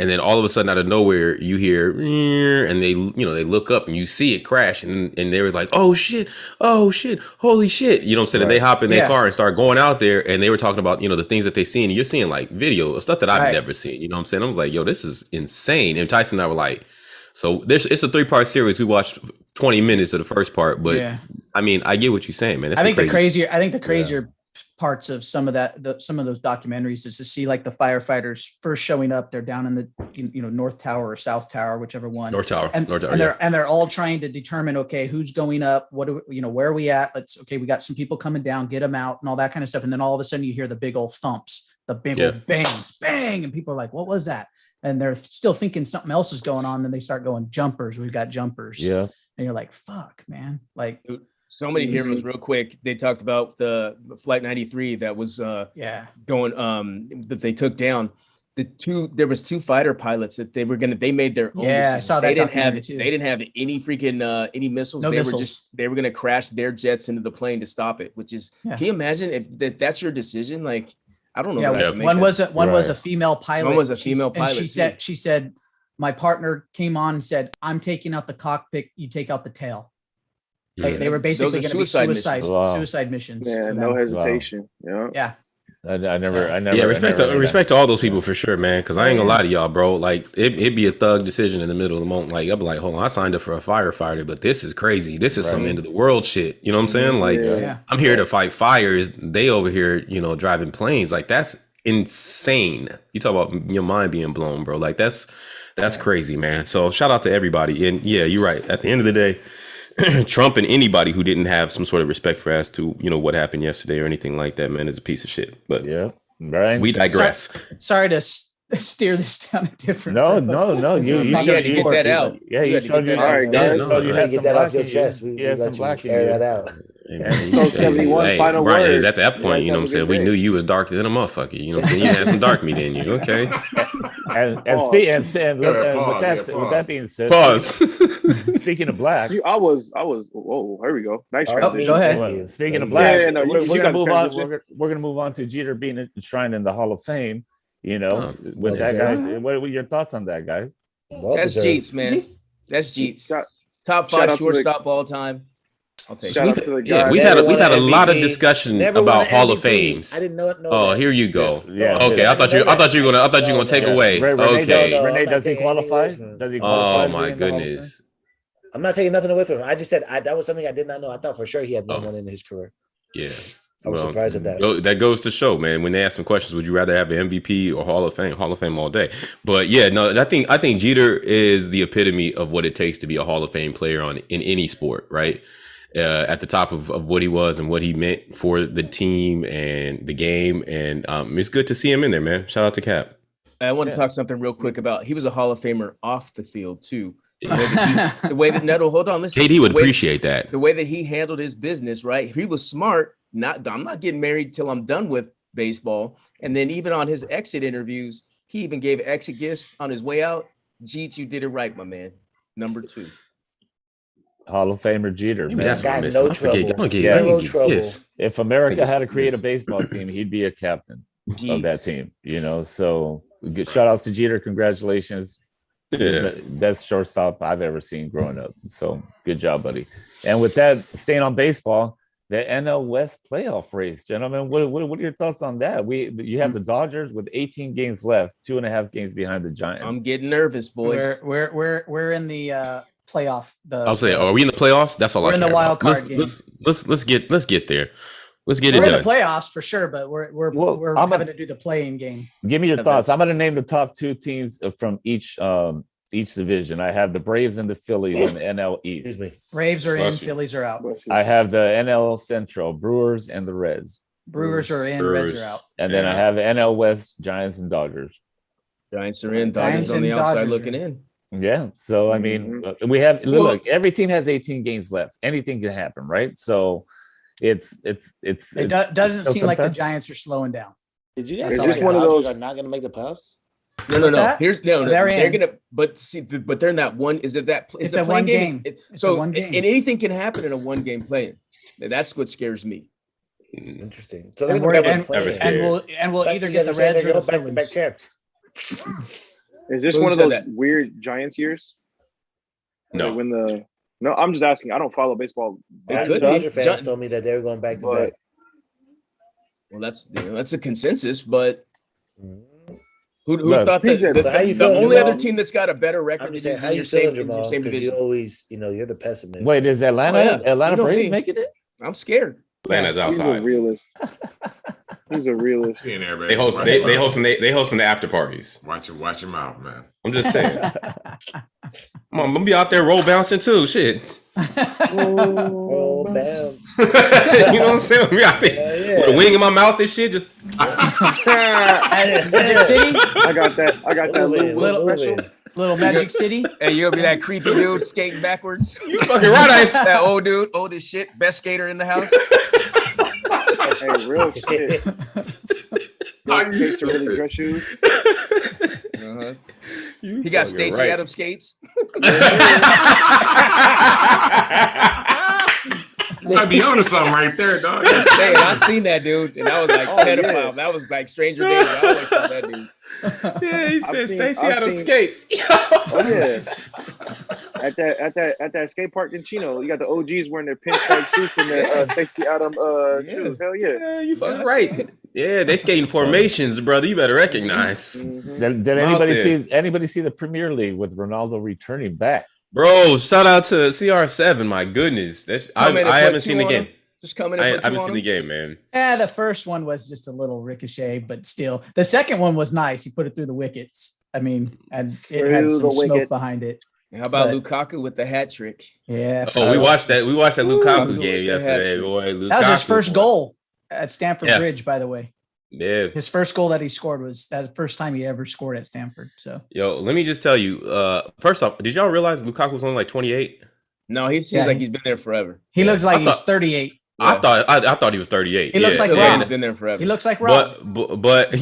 and then all of a sudden out of nowhere you hear, and they look up and you see it crash, and they were like, oh shit, holy shit, you know what I'm saying? And they hop in their car and start going out there, and they were talking about the things that they seen, and you're seeing like video stuff that I've never seen. You know what I'm saying? I was like, yo, this is insane. And Tyson and I were like, so it's a 3-part series. We watched 20 minutes of the first part, but I mean, I get what you're saying, man. That's I think the crazier parts of some of those documentaries is to see like the firefighters first showing up. They're down in the North Tower or South Tower, whichever one. North Tower. And they're all trying to determine, okay, who's going up? What do we, where are we at? We got some people coming down, get them out and all that kind of stuff. And then all of a sudden you hear the big old thumps, the big old bangs, bang, and people are like, what was that? And they're still thinking something else is going on. Then they start going jumpers. We've got jumpers. Yeah. And you're like, fuck, man. Like, so many heroes real quick. They talked about the Flight 93 that was going that they took down. There was 2 fighter pilots that they made their own decision. I saw that. They didn't have any freaking any missiles. They were gonna crash their jets into the plane to stop it, which is can you imagine if that's your decision? Like, I don't know. Yeah, one was a female pilot. One was a female pilot. And she said, my partner came on and said, I'm taking out the cockpit, you take out the tail. They were basically going to be suicide missions. Yeah, no hesitation. Wow. Yeah. I never. Yeah, respect to all those people for sure, man. Because I ain't gonna lie to y'all, bro. Like it'd be a thug decision in the middle of the moment. Like I'd be like, hold on, I signed up for a firefighter, but this is crazy. This is some end of the world shit. You know what I'm saying? Like I'm here to fight fires. They over here, driving planes. Like that's insane. You talk about your mind being blown, bro. Like that's crazy, man. So shout out to everybody. And yeah, you're right. At the end of the day, Trump and anybody who didn't have some sort of respect for as to what happened yesterday or anything like that, man, is a piece of shit. But we digress. Sorry to steer this down a different. No. You should get that out. Yeah, you showed you. All right, guys. You had get that off your chest. We let you air that out. So 71 final Brian, word. is at that point, you know what I'm saying? We knew you was darker than a motherfucker. You know what I'm saying? You had some dark meat in you. Okay. With that being said, pause. Speaking of black, I was. Whoa, here we go. Nice transition. Go ahead. Speaking of black, we're gonna move on. We're gonna move on to Jeter being enshrined in the Hall of Fame. With that guy, what were your thoughts on that, guys? That's Jeets, man. That's Jeets. Top 5 shortstop all time. I'll take it. Yeah, we've had a lot of discussion about Hall of Fames. I didn't know. Oh, here you go. Yeah. Okay, I thought you were gonna take away. Okay. Renee, does he qualify? Does he qualify? Oh my goodness. I'm not taking nothing away from him. I just said that was something I did not know. I thought for sure he had one in his career. Yeah. I was surprised at that. That goes to show, man. When they ask some questions, would you rather have an MVP or Hall of Fame? Hall of Fame all day. But yeah, no, I think Jeter is the epitome of what it takes to be a Hall of Fame player in any sport, right? At the top of what he was and what he meant for the team and the game, and it's good to see him in there, man. Shout out to Cap. I want to talk something real quick about. He was a Hall of Famer off the field too. The way that Neto, hold on, listen. KD would appreciate that. The way that he handled his business, right? He was smart. I'm not getting married till I'm done with baseball. And then even on his exit interviews, he even gave exit gifts on his way out. Jeets, you did it right, my man. Number 2. Hall of Famer Jeter. Maybe that's got no trouble. Zero trouble. If America had to create a baseball team, he'd be a captain of that team. So good shout outs to Jeter. Congratulations. Yeah. Best shortstop I've ever seen growing up. So good job, buddy. And with that, staying on baseball, the NL West playoff race, gentlemen. What are your thoughts on that? You have the Dodgers with 18 games left, 2.5 games behind the Giants. I'm getting nervous, boys. We're in the playoff. I'll say, are we in the playoffs? That's all I care about. We're in the wild card game. Let's get there. Let's get we're it done. We're in the playoffs for sure, but we're having to do the play-in game. Give me your thoughts. I'm going to name the top 2 teams from each division. I have the Braves and the Phillies in the NL East. Braves are in, Phillies are out. I have the NL Central, Brewers and the Reds. Brewers are in, Reds are out. And then I have the NL West, Giants and Dodgers. Giants are in, Dodgers on the outside looking in. Yeah. So, I mean, we have, look, every team has 18 games left. Anything can happen, right? So, it doesn't seem like the Giants are slowing down. Did you guys say one of those are not going to make the playoffs? No. They're gonna, but they're not one. Is it that? It's a one game. And anything can happen in a 1-game play. That's what scares me. Interesting. So we'll either get the Reds or the Phillies. Is this Who one of said those that? weird Giants years? No. Like when the no, I'm just asking. I don't follow baseball. It All could the be. Dodger fans Gi- told me that they were going back to But back. Well, that's a consensus, but Mhm. who Look, thought that But how you the feeling, only other Jamal? team that's got a better record I'm just than saying, you how in you your same feeling, in your Jamal? same Because you division? always, you're the pessimist. Wait, is Atlanta Oh, yeah. Atlanta You know Braves me. making it? I'm scared. Atlanta's he's a outside. realist. He's a realist. He in there, baby. They host Watch they, your they mouth. hosting they hosting the after parties. Watch your mouth, man. I'm just saying. I'm gonna be out there roll bouncing too. Shit. Oh, bounce. You know what I'm saying? I'm out there Yeah, with a wing in my mouth and shit. Just, Magic City, I got that. I got that Move it, little move special. it. little Magic City. Hey, you'll be that creepy dude skating backwards. you fucking right. That old dude, old as shit, best skater in the house. Hey, real shit. Are Those you skates are really stupid? dress shoes. Uh-huh. He got Stacey Adams skates. Might be onto something right there, dog. I'm saying, I seen that dude, and I was like Oh, pedophile. yeah. That was like Stranger Days. I always saw that dude. Yeah, he said Stacey I've Adams seen- skates. Oh yeah. At that skate park in Chino, you got the OGs wearing their pinstripe suits and their Stacey Adams shoes. Hell yeah. Yeah, you fucking Yeah, I right. Yeah, they skating formations, brother. You better recognize. Mhm. Did I'm out anybody see the Premier League with Ronaldo returning back? Bro, shout out to CR7. My goodness. That's, Come in and I put haven't two seen the on game. him. Just come in and I put two haven't on seen the him. game, man. Yeah, the first one was just a little ricochet, but still, the second one was nice. He put it through the wickets. I mean, and it had Through some the smoke wicket. behind it. How about But- Lukaku with the hat trick? Yeah. for Oh, we sure. watched that. We watched that Ooh, Lukaku good game hat yesterday, trick. boy. That was his Lukaku, first boy. goal at Stamford Yeah. Bridge, by the way. Yeah. His first goal that he scored was that the first time he ever scored at Stamford. So Yo, let me just tell you. First off, did y'all realize Lukaku was only like 28? No, he seems Yeah, like he- he's been there forever. he looks like I he's thought- 38. I thought he was 38. He looks like Feels Rob. he's been there forever. He looks like Rob. But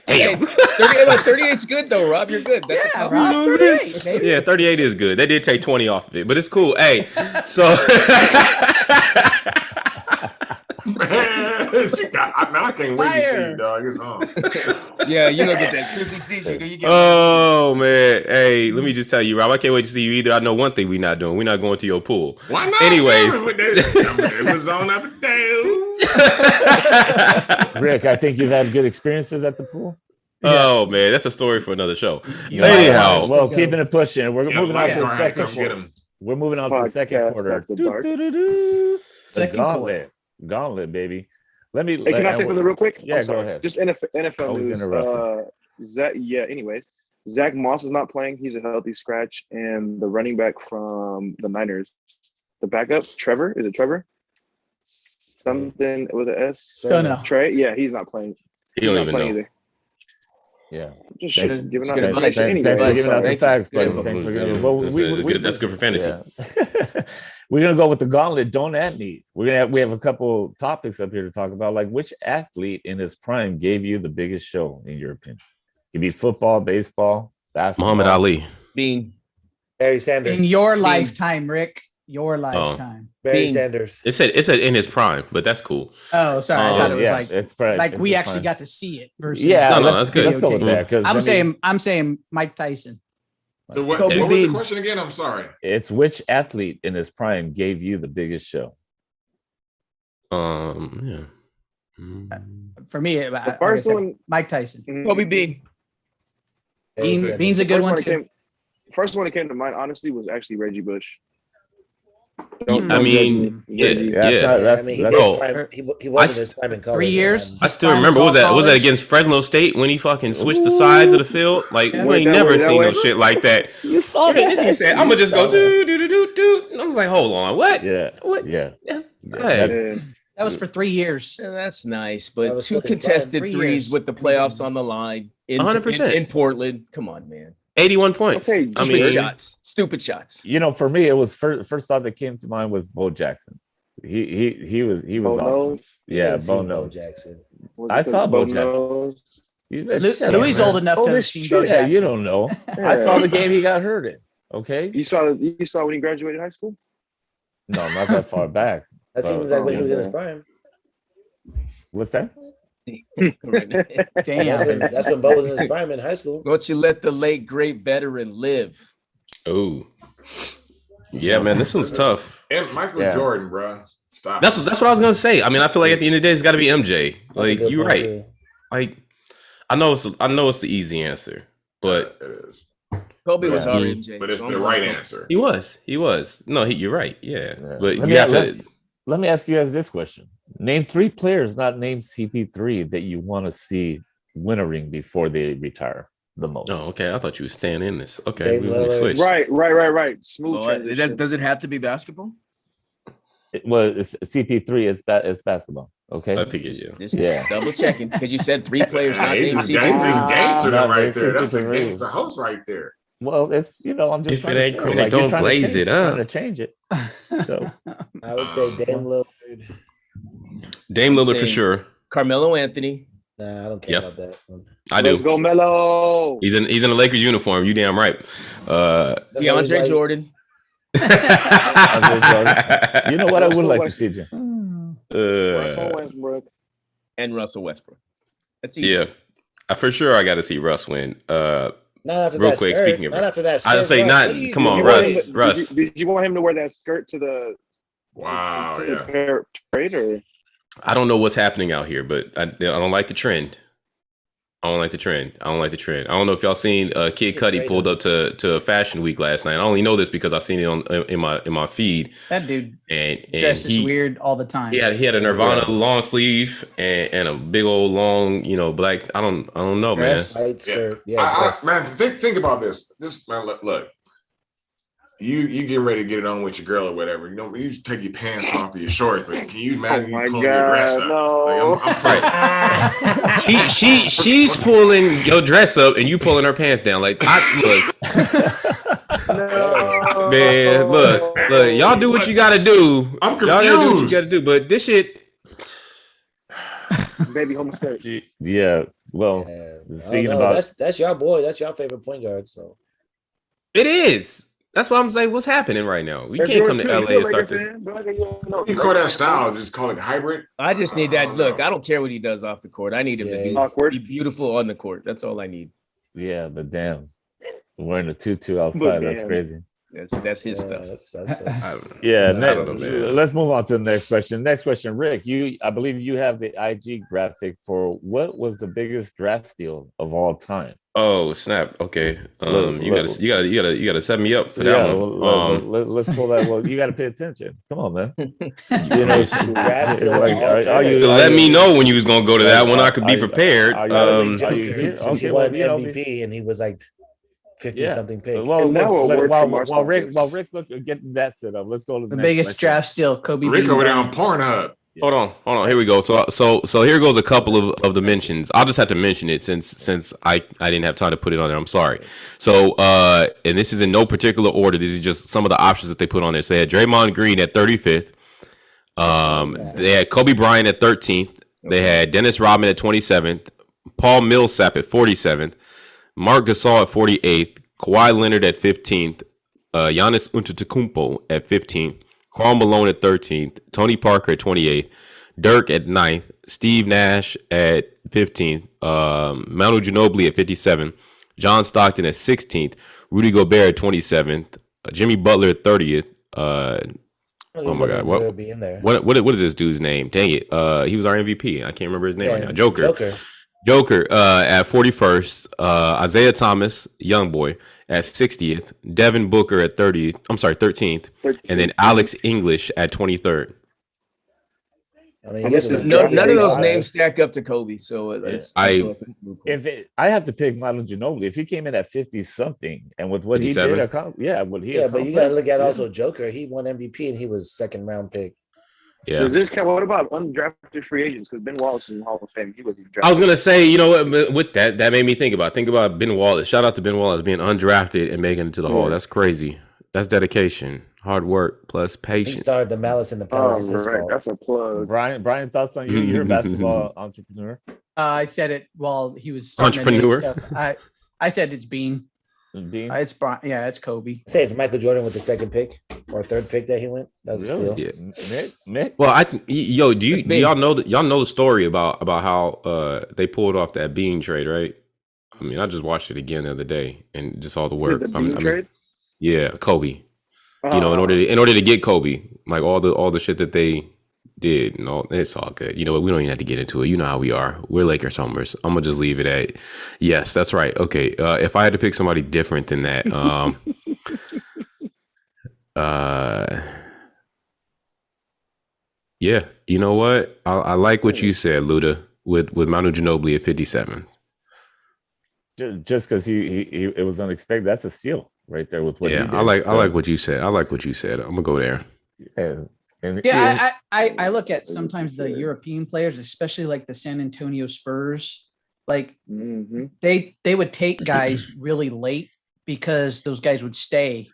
Hey, damn. 38's good though, Rob. You're good. That's Yeah, a Rob, 38, baby. Yeah, 38 is good. They did take 20 off of it, but it's cool. Hey, so I can't wait to see Fire. you, dog. It's on. Yeah, you don't get that. Since he sees you, you get. oh man, hey, let me just tell you, Rob, I can't wait to see you either. I know one thing we're not doing. We're not going to your pool. Why not? Anyways. It was on up and down. Rick, I think you've had good experiences at the pool. Oh man, that's a story for another show. You Anyhow, might Well, go. keeping it pushing. We're moving on to the Lifeguard had to second come get quarter. him. We're moving on to the second Podcast quarter. after dark. The Second gauntlet. Gauntlet, baby. Let me. Hey, can I say something real quick? Yeah, I'm go sorry. ahead. Just NFL Always news. interrupting. Anyways, Zach Moss is not playing. He's a healthy scratch, and the running back from the Niners, the backup, Trevor. Is it Trevor? Something with an S. Don't know. Trey. Yeah, he's not playing. you don't He's even not playing know. either. Yeah. Just Thanks. giving out Good the advice. information Thanks for anyway. giving out the Thank facts, you. buddy. Yeah. Thanks for giving. Yeah, Well, that's good for fantasy. Yeah. We're gonna go with the gauntlet. Don't at me. We have a couple topics up here to talk about. Like, which athlete in his prime gave you the biggest show, in your opinion? It could be football, baseball, basketball. Muhammad Ali. Bean. Barry Sanders. In your lifetime, Rick. Your Oh. lifetime. Barry Bean. Sanders. It said in his prime, but that's cool. Oh, sorry. I thought it was yeah, like it's probably, like it's we his actually prime. got to see it versus Yeah, No, no, let's, that's good. let's go with videotape. that because I'm saying Mike Tyson. So what Kobe was the Bean. question again? I'm sorry. it's which athlete in his prime gave you the biggest show. Yeah. Mm. For me, like I first said, one- Mike Tyson. Kobe Bean. Barry Beans, Sanders. Beans a good one too. First one that came to mind, honestly, was actually Reggie Bush. I mean, yeah, Reggie. Yeah, yeah. that's- I mean, he, that's- did prime, he wasn't his prime in college. 3 years? Um, I still Times remember. all Was that college. against Fresno State when he fucking switched the sides of the field? Like Yeah. we Went ain't that never way, that seen no way. shit like that. You saw He said, "I'm gonna just go do do do do do." And I was like, "Hold on, what? Yeah, What? yeah. That's, Yeah, hey. Yeah. That was for 3 years. Yeah, that's nice, That but was two still his prime. contested 3 threes years. with the playoffs on the line in 100%. in Portland. Come on, man. 81 points. Okay, I Stupid mean, shots. Stupid shots. You know, for me, it was first thought that came to mind was Bo Jackson. He was Bo awesome. knows. you Yeah, didn't Bo see Bo knows. Jackson. Was I it 'cause saw Bo Bo Jackson. knows? Louis old enough to Oh, have this seen Bo shit. Yeah, Jackson. you don't know. I Yeah. saw the game he got hurt in. Okay, You saw when he graduated high school? no, not that far back. That seems like when he was in his okay. prime. What's that? Damn. That's when Bo was in his prime in high school. Don't you let the late great veteran live? Oh, yeah, man, this one's tough. And Michael Yeah. Jordan, bro. Stop. That's what I was gonna say. I mean, I feel like at the end of the day, it's got to be MJ. That's a Like good you're point, right. too. Like I know it's the easy answer, but it is. Kobe was Yeah. our MJ. But it's so the I'm right going- answer. he was. No, you're right. Yeah, Yeah. but Let you me- have let- to. Let me ask you guys this question: Name 3 players, not name CP3, that you want to see win a ring before they retire the most. Oh, okay. I thought you were staying in this. Okay, Dame we Lillard. switched. Right. Smooth Oh, transition. does it have to be basketball? Well, it's CP3. It's basketball. Okay. I think it. Yeah. Just Yeah. double checking because you said 3 players not Hey, named he's a CP3. gangster No, right it's there. That's a 53. gangster host right there. Well, it's I'm just If trying it to ain't say, chronic, you're don't trying to blaze change- it up. Trying to change it. So I would say Dame Lillard. Dame Lillard for saying- sure. Carmelo Anthony. Nah, I don't care Yeah. about that one. I Let's do. go, Melo. He's in a Lakers uniform. You damn right. That's always DeAndre like- Jordan. you know what I would Russell like to Westbrook. see, Jim. Russell Uh, Westbrook. And Russell Westbrook. That's easy. yeah, for sure. I got to see Russ win. Not after Real that quick, skirt. speaking of Not it, after that I'd skirt, say Russ. not- What do you come do? on, You Did you want want him- him- Russ. Did you want him to wear that skirt to the Wow. to Yeah. the parade or? I don't know what's happening out here, but I don't like the trend. I don't like the trend. I don't know if y'all seen Kid It's Cudi great, pulled huh? up to Fashion Week last night. I only know this because I seen it on in my feed, That dude and dresses he weird all the time. he had a Nirvana long sleeve and a big old long black. I don't know, man. Dress. White skirt. Yeah, I, dress. man, think about this. This man, look. You getting ready to get it on with your girl or whatever. You take your pants off or your shorts, but can you imagine Oh my you pulling your dress God, up? no. Like, I'm She's pulling your dress up and you pulling her pants down. Like No. man, look, y'all do what you gotta do. I'm Y'all gotta do what you confused. gotta do. But this shit, Baby home skirt. Yeah. Well, Yeah, speaking I don't know. about that's your boy. That's your favorite point guard. So it is. That's why I'm saying what's happening right now. We That's can't yours come to too. LA You and feel start like a this. fan, but like, you know, you call that style? Just call it hybrid. I just need that. Oh, Look, no. I don't care what he does off the court. I need him to be Awkward. beautiful on the court. That's all I need. yeah, but damn, wearing a tutu outside, that's damn. crazy. That's his yeah, stuff. that's I don't know. Yeah, I don't know, man. let's move on to the next question. Next question, Rick. I believe you have the IG graphic for what was the biggest draft steal of all time. Oh snap! Okay, Look, you gotta set me up for Yeah, that one. let's pull that. Well, you got to pay attention. Come on, man. Draft steal of like, all time. So let me know when you was gonna go to that one. I could be prepared. are you- Probably are you Joker, here? since he Okay, won well, you know, MVP and he was like 50 Yeah. something pick. Well, And now we'll work from our while subjects. Rick's getting that set up, let's go to The next biggest question. draft steal, Kobe. Rick Bean over there on Bryant. Pornhub. Hold on. Here we go. So here goes a couple of the mentions. I'll just have to mention it since I didn't have time to put it on there. I'm sorry. So and this is in no particular order. These are just some of the options that they put on there. So they had Draymond Green at 35th. They had Kobe Bryant at 13th. They had Dennis Rodman at 27th. Paul Millsap at 47th. Mark Gasol at 48th. Kawhi Leonard at 15th. Giannis Antetokounmpo at 15th. Karl Malone at 13th, Tony Parker at 28th, Dirk at 9th, Steve Nash at 15th, Manu Ginobili at 57th, John Stockton at 16th, Rudy Gobert at 27th, Jimmy Butler at 30th. Oh my God, what Be in there. what is this dude's name? Dang it, he was our MVP. I can't remember his name right now. Joker at 41st, Isaiah Thomas, young boy, at 60th, Devin Booker at 13th, and then Alex English at 23rd. I mean, And this is None of those draft- names stack up to Kobe. So it's I have to pick Manu Ginobili. If he came in at 50 something, and with what he 57? did, what he Yeah, but you got to accomplished, look at yeah. also Joker. He won MVP and he was second round pick. Yeah. Does this count? What about undrafted free agents? Because Ben Wallace is in the Hall of Fame. He wasn't drafted. I was gonna say, you know what? With that made me think about Ben Wallace. Shout out to Ben Wallace being undrafted and making it to the Hall. That's crazy. That's dedication, hard work plus He patience. started the Malice in the Oh, Palace. It's his right. fault. That's a plug. Brian, thoughts on you? You're a basketball entrepreneur. I said it while he was starting to name Entrepreneur. stuff. I said it's Bean. Dean? It's Brian. Yeah, it's Kobe. Say it's Michael Jordan with the second pick. or third pick that he went. That was a Really? steal. Yeah. Nick? Well, yo, do That's me. y'all know the story about how they pulled off that Bean trade, right? I mean, I just watched it again the other day and just all the work. The Bean trade? Yeah, Kobe. You know, in order to get Kobe, like all the shit that they did and all, it's all good. You know what? We don't even have to get into it. You know how we are. We're Lakers homers. I'm gonna just leave it at yes. That's right. Okay. If I had to pick somebody different than that, yeah. You know what? I like what you said, Luda, with Manu Ginobili at 57. Just because he it was unexpected. That's a steal right there with what he Yeah, did. I like what you said. I like what you said. I'm gonna go there. Yeah, I look at sometimes the European players, especially like the San Antonio Spurs, like they would take guys really late because those guys would stay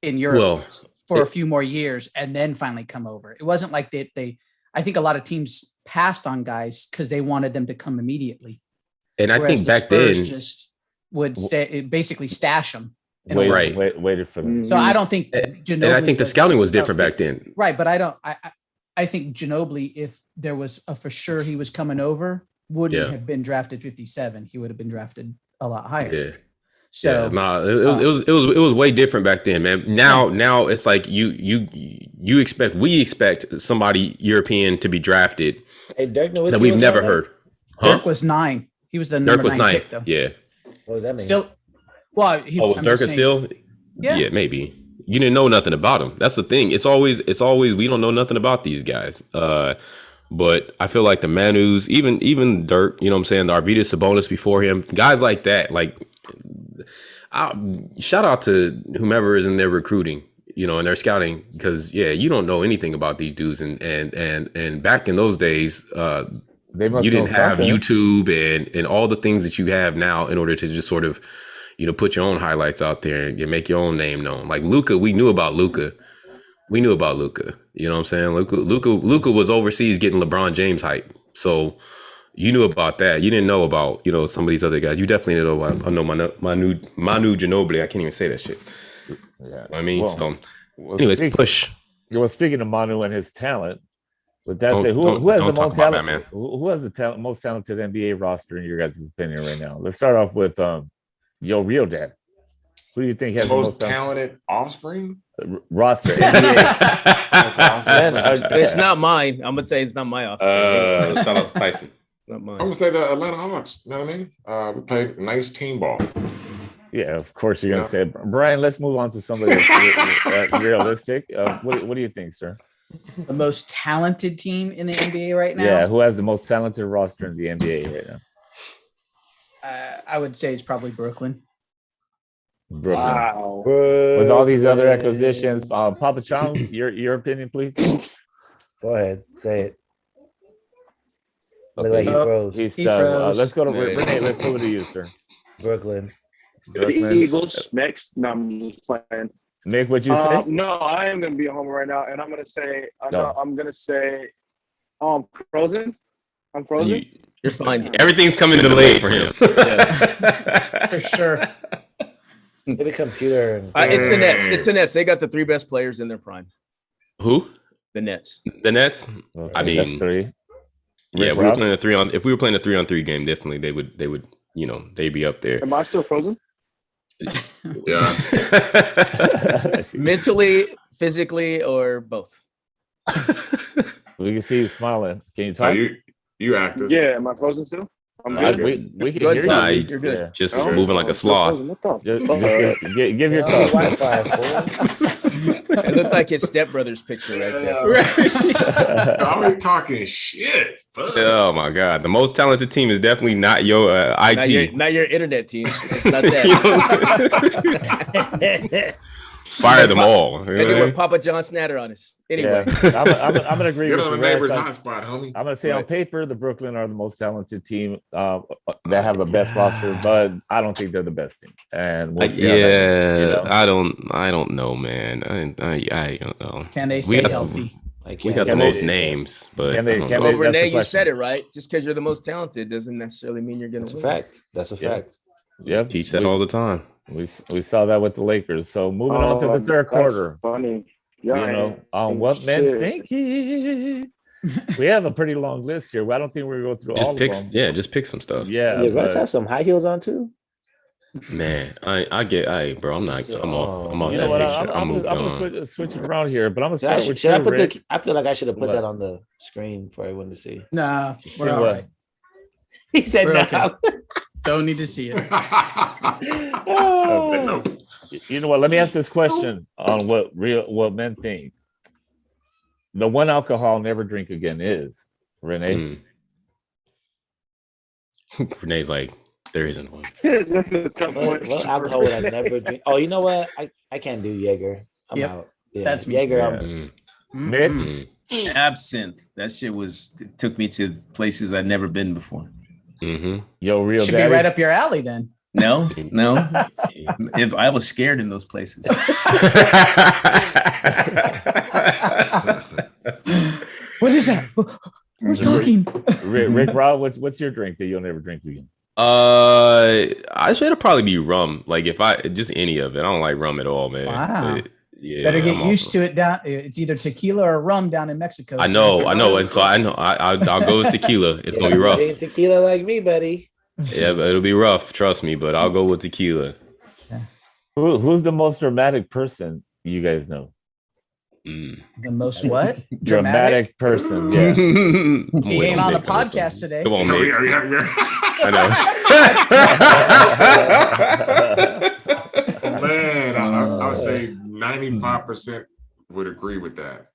in Europe for a few more years and then finally come over. It wasn't like they I think a lot of teams passed on guys because they wanted them to come immediately. And I think back Spurs then just would say basically stash them. Waited for them. So I don't think Ginobili and I think the scouting was different back then. Right, but I think Ginobili, if there was a for sure he was coming over, wouldn't have been drafted 57. He would have been drafted a lot higher. Yeah. So it was way different back then, man. Now it's like we expect somebody European to be drafted Hey, Dirk Nowitzki that we've was never on there? heard. Huh? Dirk was 9. He was the Dirk number was 9 9. pick, though. Yeah. What does that mean? Still, well, Was I'm Dirk just saying- still? Yeah. Maybe. You didn't know nothing about him. That's the thing. It's always we don't know nothing about these guys. But I feel like the Manus, even Dirk, you know what I'm saying, the Arvydas Sabonis before him, guys like that, like shout out to whomever is in their recruiting, you know, and their scouting, because you don't know anything about these dudes, and back in those days, They must you know didn't have something. YouTube and all the things that you have now in order to just sort of, you know, put your own highlights out there and make your own name known. Like Luka, we knew about Luka. You know what I'm saying? Luka was overseas getting LeBron James hype. So you knew about that. You didn't know about, you know, some of these other guys. You definitely didn't know about, I know Manu Ginobili. I can't even say that shit. Yeah. I mean, Well, anyways, push. Well, speaking of Manu and his talent, with that Don't- said, who don't- has the don't talk most about talent? that, man. Who has the most talented NBA roster in your guys' opinion right now? Let's start off with Yo Real Dad. Who do you think has the Most most talented talented offspring? roster? NBA. Man, it's not mine. I'm gonna say it's not my offspring. Shout out to Tyson. Not I'm mine. gonna say the Atlanta Hawks. You know what I mean? We played nice team ball. Yeah, of course you're gonna Yeah. say it. Brian, let's move on to somebody that's realistic. What do you think, sir? The most talented team in the NBA right now. Yeah, who has the most talented roster in the NBA right now? I would say it's probably Brooklyn. Brooklyn. Wow. With all these other acquisitions, Papa Chong, your opinion, please. Go ahead, say it. Look Okay. like he froze. He's He done. froze. Let's go to Yeah. Renee. Let's go to you, sir. Brooklyn. The Brooklyn. Eagles next. No, I'm just playing. Nick, what'd you say? No, I am going to be a homer right now, and I'm going to say, No. I'm going to say, Frozen. I'm Frozen. You're fine. Everything's coming delayed for him. For sure. Get a computer. And It's the Nets. It's the Nets. They got the 3 best players in their prime. Who? The Nets. The Nets? Okay, I mean, that's 3. Yeah, Rick we were Rob? playing a 3-on. If we were playing a 3-on-3 game, definitely they would, you know, they'd be up there. Am I still frozen? Yeah. Mentally, physically, or both. We can see you smiling. Can you Are talk? you active? Yeah, am I frozen still? I'm I- good. we can Good, hear you. Nah, you're good. Yeah. Just Oh, moving like a still sloth. frozen. What the Just fuck? give your Oh, thoughts. Wi-Fi, fool. It looked like his stepbrother's picture right there. I'm talking shit. Fuck. Oh my God, the most talented team is definitely not your IT. Not your internet team. It's not You that. know, fire them all. You They know? with Papa John Snatter on us. Anyway, Yeah. I'm gonna agree Get with on the the rest. neighbor's I'm hotspot, homie. gonna say on Right. paper, the Brooklyn are the most talented team that have the best roster, but I don't think they're the best team. And we'll see how that- Yeah, you know? I don't know, man. I don't know. Can they We stay got- healthy? We got the Can most they- names, but can they- I don't can know. well, they- that's Renee, the you question. said it right. Just because you're the most talented doesn't necessarily mean you're going That's to a win. fact. That's a Yeah. fact. Yeah, teach that all the time. We saw that with the Lakers. So moving on to the third That's quarter. funny. You Y'all know, ain't on ain't what men shit. thinking. We have a pretty long list here. I don't think we're going to go through all Just pick, of them. yeah, just pick some stuff. Yeah, Yeah, Russ but have some high heels on too. Man, bro. I'm off. I'm off you that know what? picture. I'm moved on. gonna switch it around here, but I'm gonna Should I, start with should I you, put Rick. the? I feel like I should have put What? that on the screen for everyone to see. Nah, See we're all what? right. He said We're no. okay. Don't need to see it. Oh. You know what? Let me ask this question on what men think. The one alcohol never drink again is Renee. Renee's like, there isn't one. That's a tough one. What alcohol would I never drink? Oh, you know what? I can't do Jaeger. I'm Yep. out. Yeah, That's me. Jaeger. Yeah. Nick? Absinthe. That shit took me to places I'd never been before. Yo, real Should daddy. be right up your alley then. No. If I was scared in those places. What is that? Who's talking? Rick Rob, what's your drink that you'll never drink again? I should probably be rum. Like if I just any of it, I don't like rum at all, man. Wow. But, yeah, Better get I'm used off. to it. Down, it's either tequila or rum down in Mexico. I know, and so I know I'll go with tequila. It's gonna be rough. Drink tequila like me, buddy. Yeah, but it'll be rough. Trust me, but I'll go with tequila. Who's the most dramatic person you guys know? Mm. The most what? Dramatic person. Yeah. I'm He waiting ain't on the Nick for this one. podcast today. Come on, Yeah, man. I know. Man, I would say 95% would agree with that.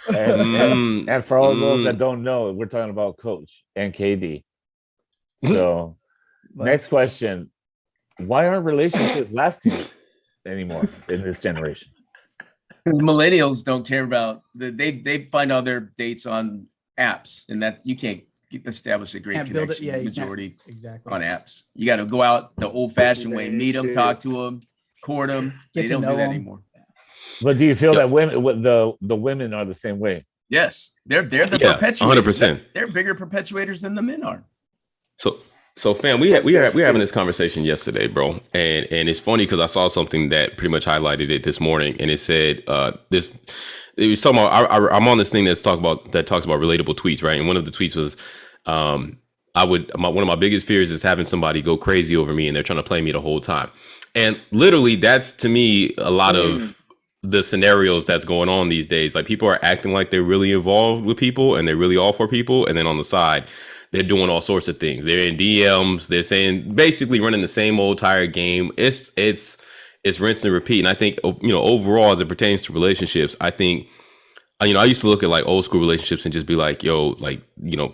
And for all those that don't know, we're talking about Coach and KD. So, next question: why aren't relationships lasting anymore in this generation? Millennials don't care about they find all their dates on apps, and that you can't establish a great Can't build it. connection. Yeah, you can't. Majority Exactly. on apps. You got to go out the old-fashioned way, meet them, Shit. talk to them, court them. Get They to don't know do that 'em. anymore. But do you feel Yep. that women, the women, are the same way? Yes, they're the Yeah, perpetuators. 100%. They're bigger perpetuators than the men are. So fam, we were having this conversation yesterday, bro, and it's funny because I saw something that pretty much highlighted it this morning, and it said this. It was talking about I'm on this thing that talks about relatable tweets, right? And one of the tweets was, one of my biggest fears is having somebody go crazy over me, and they're trying to play me the whole time, and literally that's to me a lot of the scenarios that's going on these days. Like people are acting like they're really involved with people and they're really all for people, and then on the side they're doing all sorts of things. They're in DMs. They're saying basically running the same old tired game. It's rinse and repeat. And I think overall, as it pertains to relationships, I think I used to look at like old school relationships and just be like, yo, like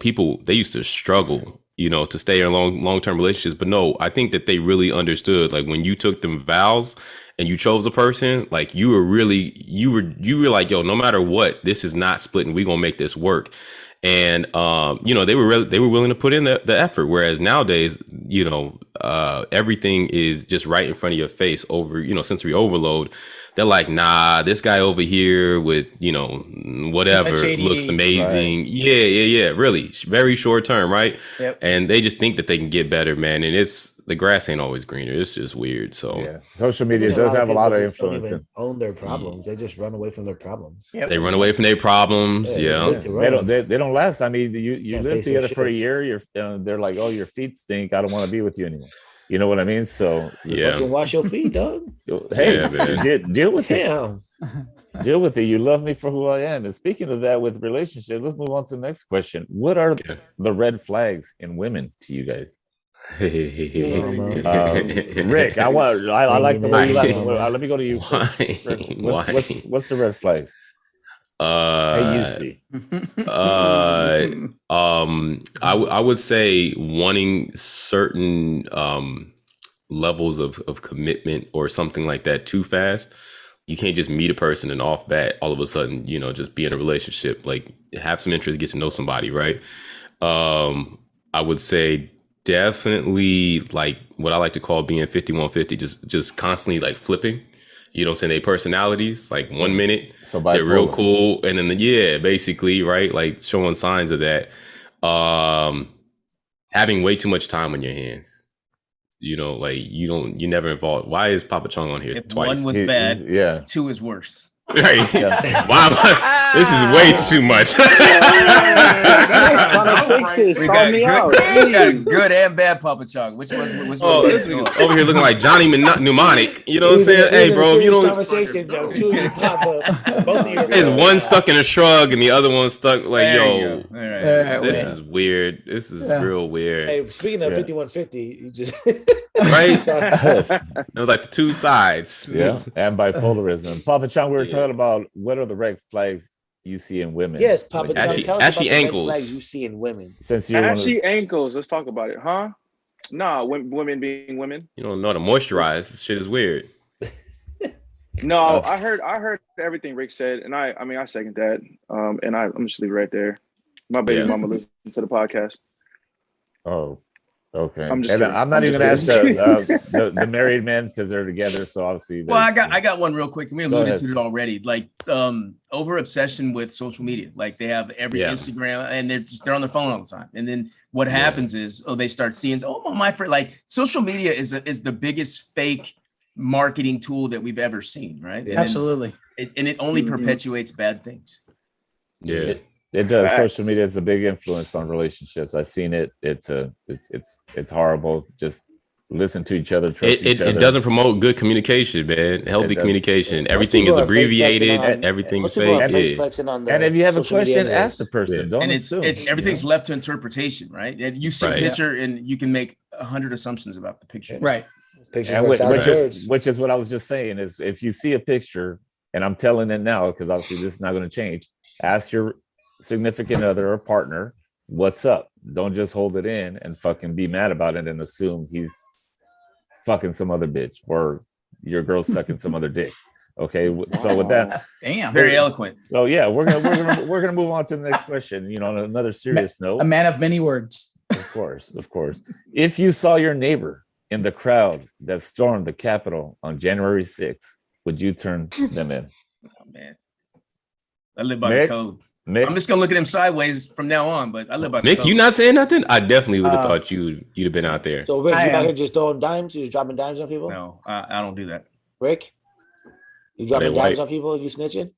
people they used to struggle, to stay in long term relationships. But no, I think that they really understood like when you took them vows and you chose a person, like you were like, yo, no matter what, this is not splitting. We gonna make this work. And they were willing to put in the effort. Whereas nowadays, everything is just right in front of your face over, sensory overload. They're like, nah, this guy over here with, whatever looks amazing. Right. Yeah. Really very short term. Right. Yep. And they just think that they can get better, man. And the grass ain't always greener. It's just weird. So yeah, social media does have a lot of influence. Don't even own their problems. They just run away from their problems. Yep. they run away from their problems. Yeah. They don't last. I mean, you live face together their for a shit. year. They're like, oh, your feet stink. I don't want to be with you anymore. You know what I mean? So Yeah. Fucking wash your feet, dog. hey, Yeah, man. deal with it. Damn. Deal with it. You love me for who I am. And speaking of that, with relationships, let's move on to the next question. What are the red flags in women to you guys? Rick, I like the way you like. Let me go to you. First. Rick, what's the red flags? You see. I would say wanting certain levels of commitment or something like that too fast. You can't just meet a person and off bat all of a sudden, just be in a relationship. Like have some interest, get to know somebody, right? I would say definitely like what I like to call being 5150, just constantly like flipping. Saying their personalities, like 1 minute So they're bipolar. real cool, and then basically, right, like showing signs of that. having way too much time on your hands. You know, like you never involved. Why is Papa Chung on here If twice? one was bad, Yeah. 2 is worse. Right. Yeah. Why am I, this is way too much. Trying to fix this. We Call got, me good, out. we got good and bad Papa Chung. Which was Oh, this nigga over here looking like Johnny Mnemonic. You know what I'm saying? Hey, bro, if you don't. conversation, though. 2 of you pop up. Both of you. There's one stuck in a shrug and the other one stuck like, There you yo, go. All right. this is weird. This is real weird. Hey, speaking of Yeah. 5150, you just Right? Sorry. It was like the two sides. Yeah, and bipolarism. Papa Chung, we were Yeah. talking about what are the red flags you see in women? Yes, Papa When- John, Ashy- tell us ashy about the red ankles. flags you see in women. Since you're one of Ashy ankles. Let's talk about it, huh? Nah, women being women. You don't know how to moisturize. This shit is weird. No, I heard everything Rick said, and I mean I second that. And I'm just leave it right there. My baby Yeah. mama listens to the podcast. Oh, okay. I'm just And kidding. I'm not I'm even just gonna ask kidding. the married men because they're together. So obviously, Well, I they're- got one real quick, and we Go alluded ahead. to it already. Like over obsession with social media. Like they have every Yeah. Instagram, and they're on their phone all the time. And then what happens is, they start seeing, my friend. Like social media is the biggest fake marketing tool that we've ever seen, right? And Absolutely. it only Mhm. perpetuates bad things. Yeah. It does. Facts. Social media is a big influence on relationships. I've seen it. It's horrible. Just listen to each other, trust It each other. doesn't promote good communication, man. Healthy doesn't. communication. Most Everything people is are fake flexing abbreviated. on- Everything's most people are fake. fake Yeah. flexing on the And if you have a social media question, anyways. ask the person. Yeah. Don't And assume. everything's left to interpretation, right? And you see Right. a picture, and you can make 100 assumptions about the picture. Right. Pictures And worth 1,000 words. which is what I was just saying is if you see a picture, and I'm telling it now because obviously this is not going to change. Ask your significant other or partner, what's up? Don't just hold it in and fucking be mad about it and assume he's fucking some other bitch or your girl's sucking some other dick. Okay, so with that, Damn. Very eloquent. so yeah, we're gonna move on to the next question. You know, on another serious note, A man of many words. of course. If you saw your neighbor in the crowd that stormed the Capitol on January 6th, would you turn them in? Oh, man. I live by Mick? the code. Mick, I'm just gonna look at him sideways from now on, but I live by the Nick, code. you not saying nothing? I definitely would have Uh, thought you'd have been out there. So Rick, I you're out am. here just throwing dimes? You're dropping dimes on people? No, I don't do that. Rick? You dropping they dimes white? on people? You snitching?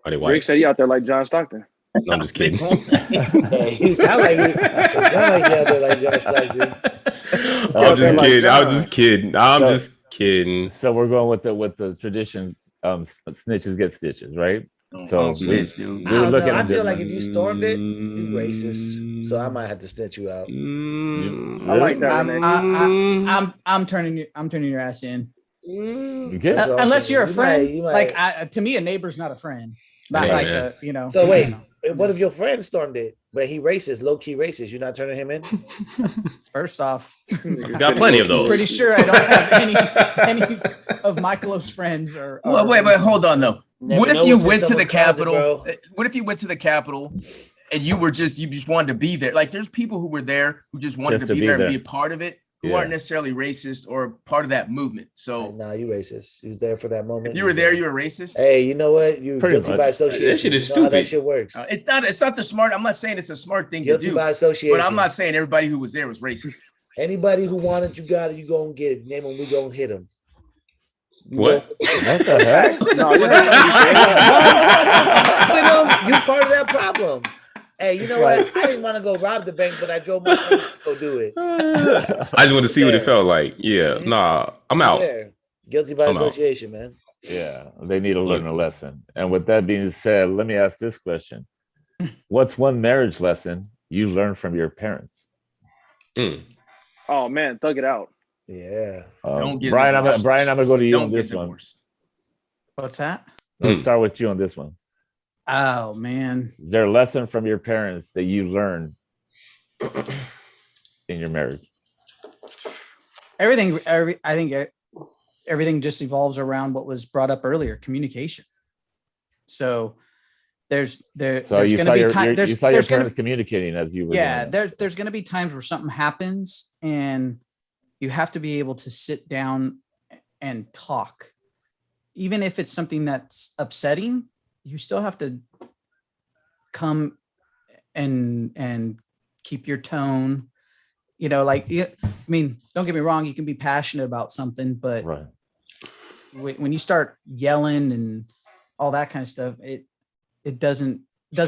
Are they Rick white? said he out there like John Stockton. No, I'm just kidding. Hey, you sound like you out there like John Stockton. I'm just like kidding. I'm John. just kidding. I'm So- just kidding. so we're going with the tradition. Snitches get stitches, right? So I don't snitch, dude. we I were don't know. looking I at feel this. like if you stormed it, you racist. So I might have to snitch you out. Mm, I like that. I'm turning your ass in. You get That's what I'm Unless saying. you're a You friend. might- you might- Like to me, a neighbor's not a friend. Not Yeah, like man. So wait, you know. what if your friend stormed it, but he racist, low key racist? You're not turning him in? First off, Got plenty of those. pretty sure I don't have any of my close friends or. Well, wait, hold on though. Never What know if you what's in went to the someone's closet, Capitol? bro. What if you went to the Capitol and you just wanted to be there? Like there's people who were there who just wanted Just to to be be there there. and be a part of it, who Yeah. aren't necessarily racist or part of that movement. So Nah, you racist. You was there for that moment. if you were there, you're a racist. Hey, you know what? You Pretty guilty much. by association. That shit is you know how that stupid. shit works. It's not the smart. I'm not saying it's a smart thing Guilty to do, by association. but I'm not saying everybody who was there was racist. Anybody who wanted, you got it. You gonna get it. Name him. We gonna hit him. You What? what the heck? No, you know With him, you part of that problem. Hey, you know what? I didn't want to go rob the bank, but I drove my friends to go do it. I just want to see what it felt like. Yeah, nah, I'm out. There. Guilty by I'm out. association, man. Yeah, they need to learn a lesson. And with that being said, let me ask this question: what's one marriage lesson you learned from your parents? Mm. Oh man, thug it out. Yeah. Don't get Brian, divorced. I'm gonna go to you Don't on get this one. divorced. What's that? Let's start with you on this one. Oh man. Is there a lesson from your parents that you learned in your marriage? I think everything just evolves around what was brought up earlier, communication. So So there's you gonna saw be your, time- you there's- saw your there's gonna- parents communicating as you were. yeah, doing it. there's going to be times where something happens and you have to be able to sit down and talk. Even if it's something that's upsetting, you still have to come and keep your tone you know, like, I mean, don't get me wrong, you can be passionate about something, but Right. when you start yelling and all that kind of stuff, it doesn't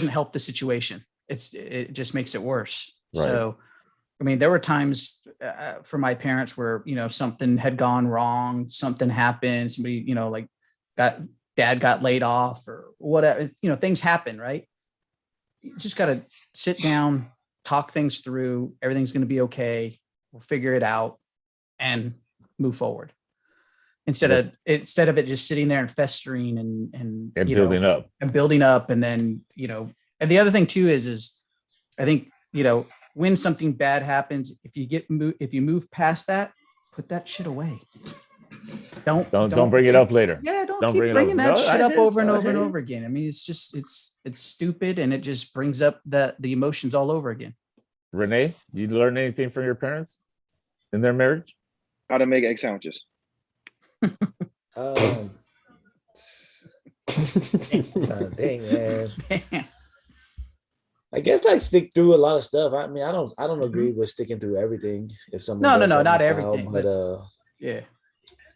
help the situation. It just makes it worse. Right. So, I mean, there were times for my parents where, you know, something had gone wrong, something happened, somebody, you know, like dad got laid off or whatever, you know, things happen, right? You just got to sit down, talk things through. Everything's going to be okay. We'll figure it out and move forward. Instead of it just sitting there and festering and building up. and building up. And then, you know, and the other thing too is I think, you know, when something bad happens, if you move past that, put that shit away. Don't bring it up later. Yeah, don't Don't keep bring it bringing up. that No, shit I up hear over and you. I over hear and you. over again. I mean, it's just it's stupid, and it just brings up the emotions all over again. Renee, you learn anything from your parents in their marriage? How to make egg sandwiches. Trying to think, man. I guess like stick through a lot of stuff. I mean, I don't agree with sticking through everything. If someone No, does not something foul, everything, but Yeah.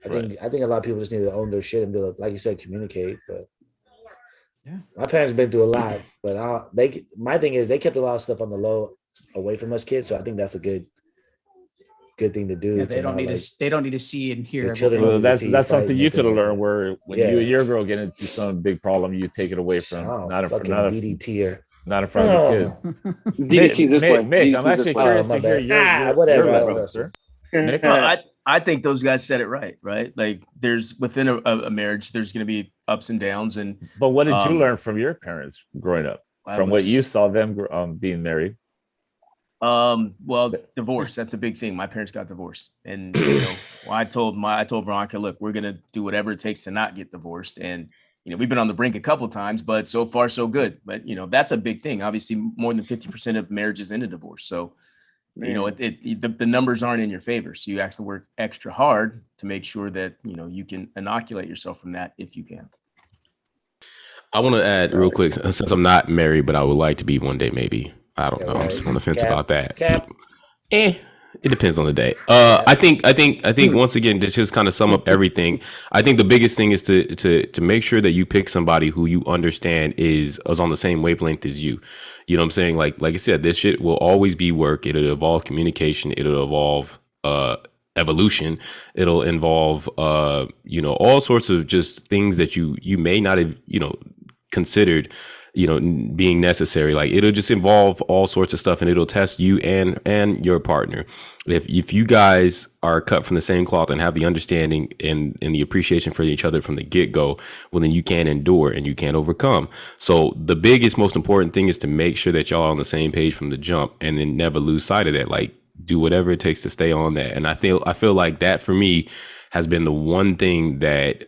I think a lot of people just need to own their shit and be like you said, communicate. But Yeah. my parents been through a lot, but my thing is they kept a lot of stuff on the low away from us kids. So I think that's a good thing to do. Yeah, to they don't not, need to. They don't need to see and hear. their children everything. don't Well, need to see that's fighting something and you could things have like learned that. where when Yeah. you and your girl get into some big problem, you take it away from Oh, not in front fucking of DDT her. not in front of the kids. DDT's this way. Mick, I'm DDT's actually this way. curious Oh, my to hear bad. your Whatever, I don't lesson, know. sir. Nick? Well, I think those guys said it right? Like there's within a marriage, there's going to be ups and downs. And But what did you Um, learn from your parents growing up? I From what was- you saw them being married? well, divorce, that's a big thing. My parents got divorced. And you know, I told Veronica, look, we're going to do whatever it takes to not get divorced. And you know, we've been on the brink a couple of times, but so far so good. But you know, that's a big thing. Obviously, more than 50% of marriages end in divorce. So you know, the numbers aren't in your favor. So you actually work extra hard to make sure that, you know, you can inoculate yourself from that if you can. I want to add real quick, since I'm not married, but I would like to be one day, maybe. I don't know. I'm still on the fence about that. It depends on the day. I think once again, to just kind of sum up everything, I think the biggest thing is to make sure that you pick somebody who you understand is on the same wavelength as you. You know what I'm saying? Like I said, this shit will always be work. It'll evolve communication. It'll evolve evolution. It'll involve all sorts of just things that you may not have considered being necessary. Like it'll just involve all sorts of stuff, and it'll test you and your partner. If you guys are cut from the same cloth and have the understanding and the appreciation for each other from the get-go, well, then you can endure and you can overcome. So the biggest, most important thing is to make sure that y'all are on the same page from the jump, and then never lose sight of that. Like do whatever it takes to stay on that. And I feel like that for me has been the one thing that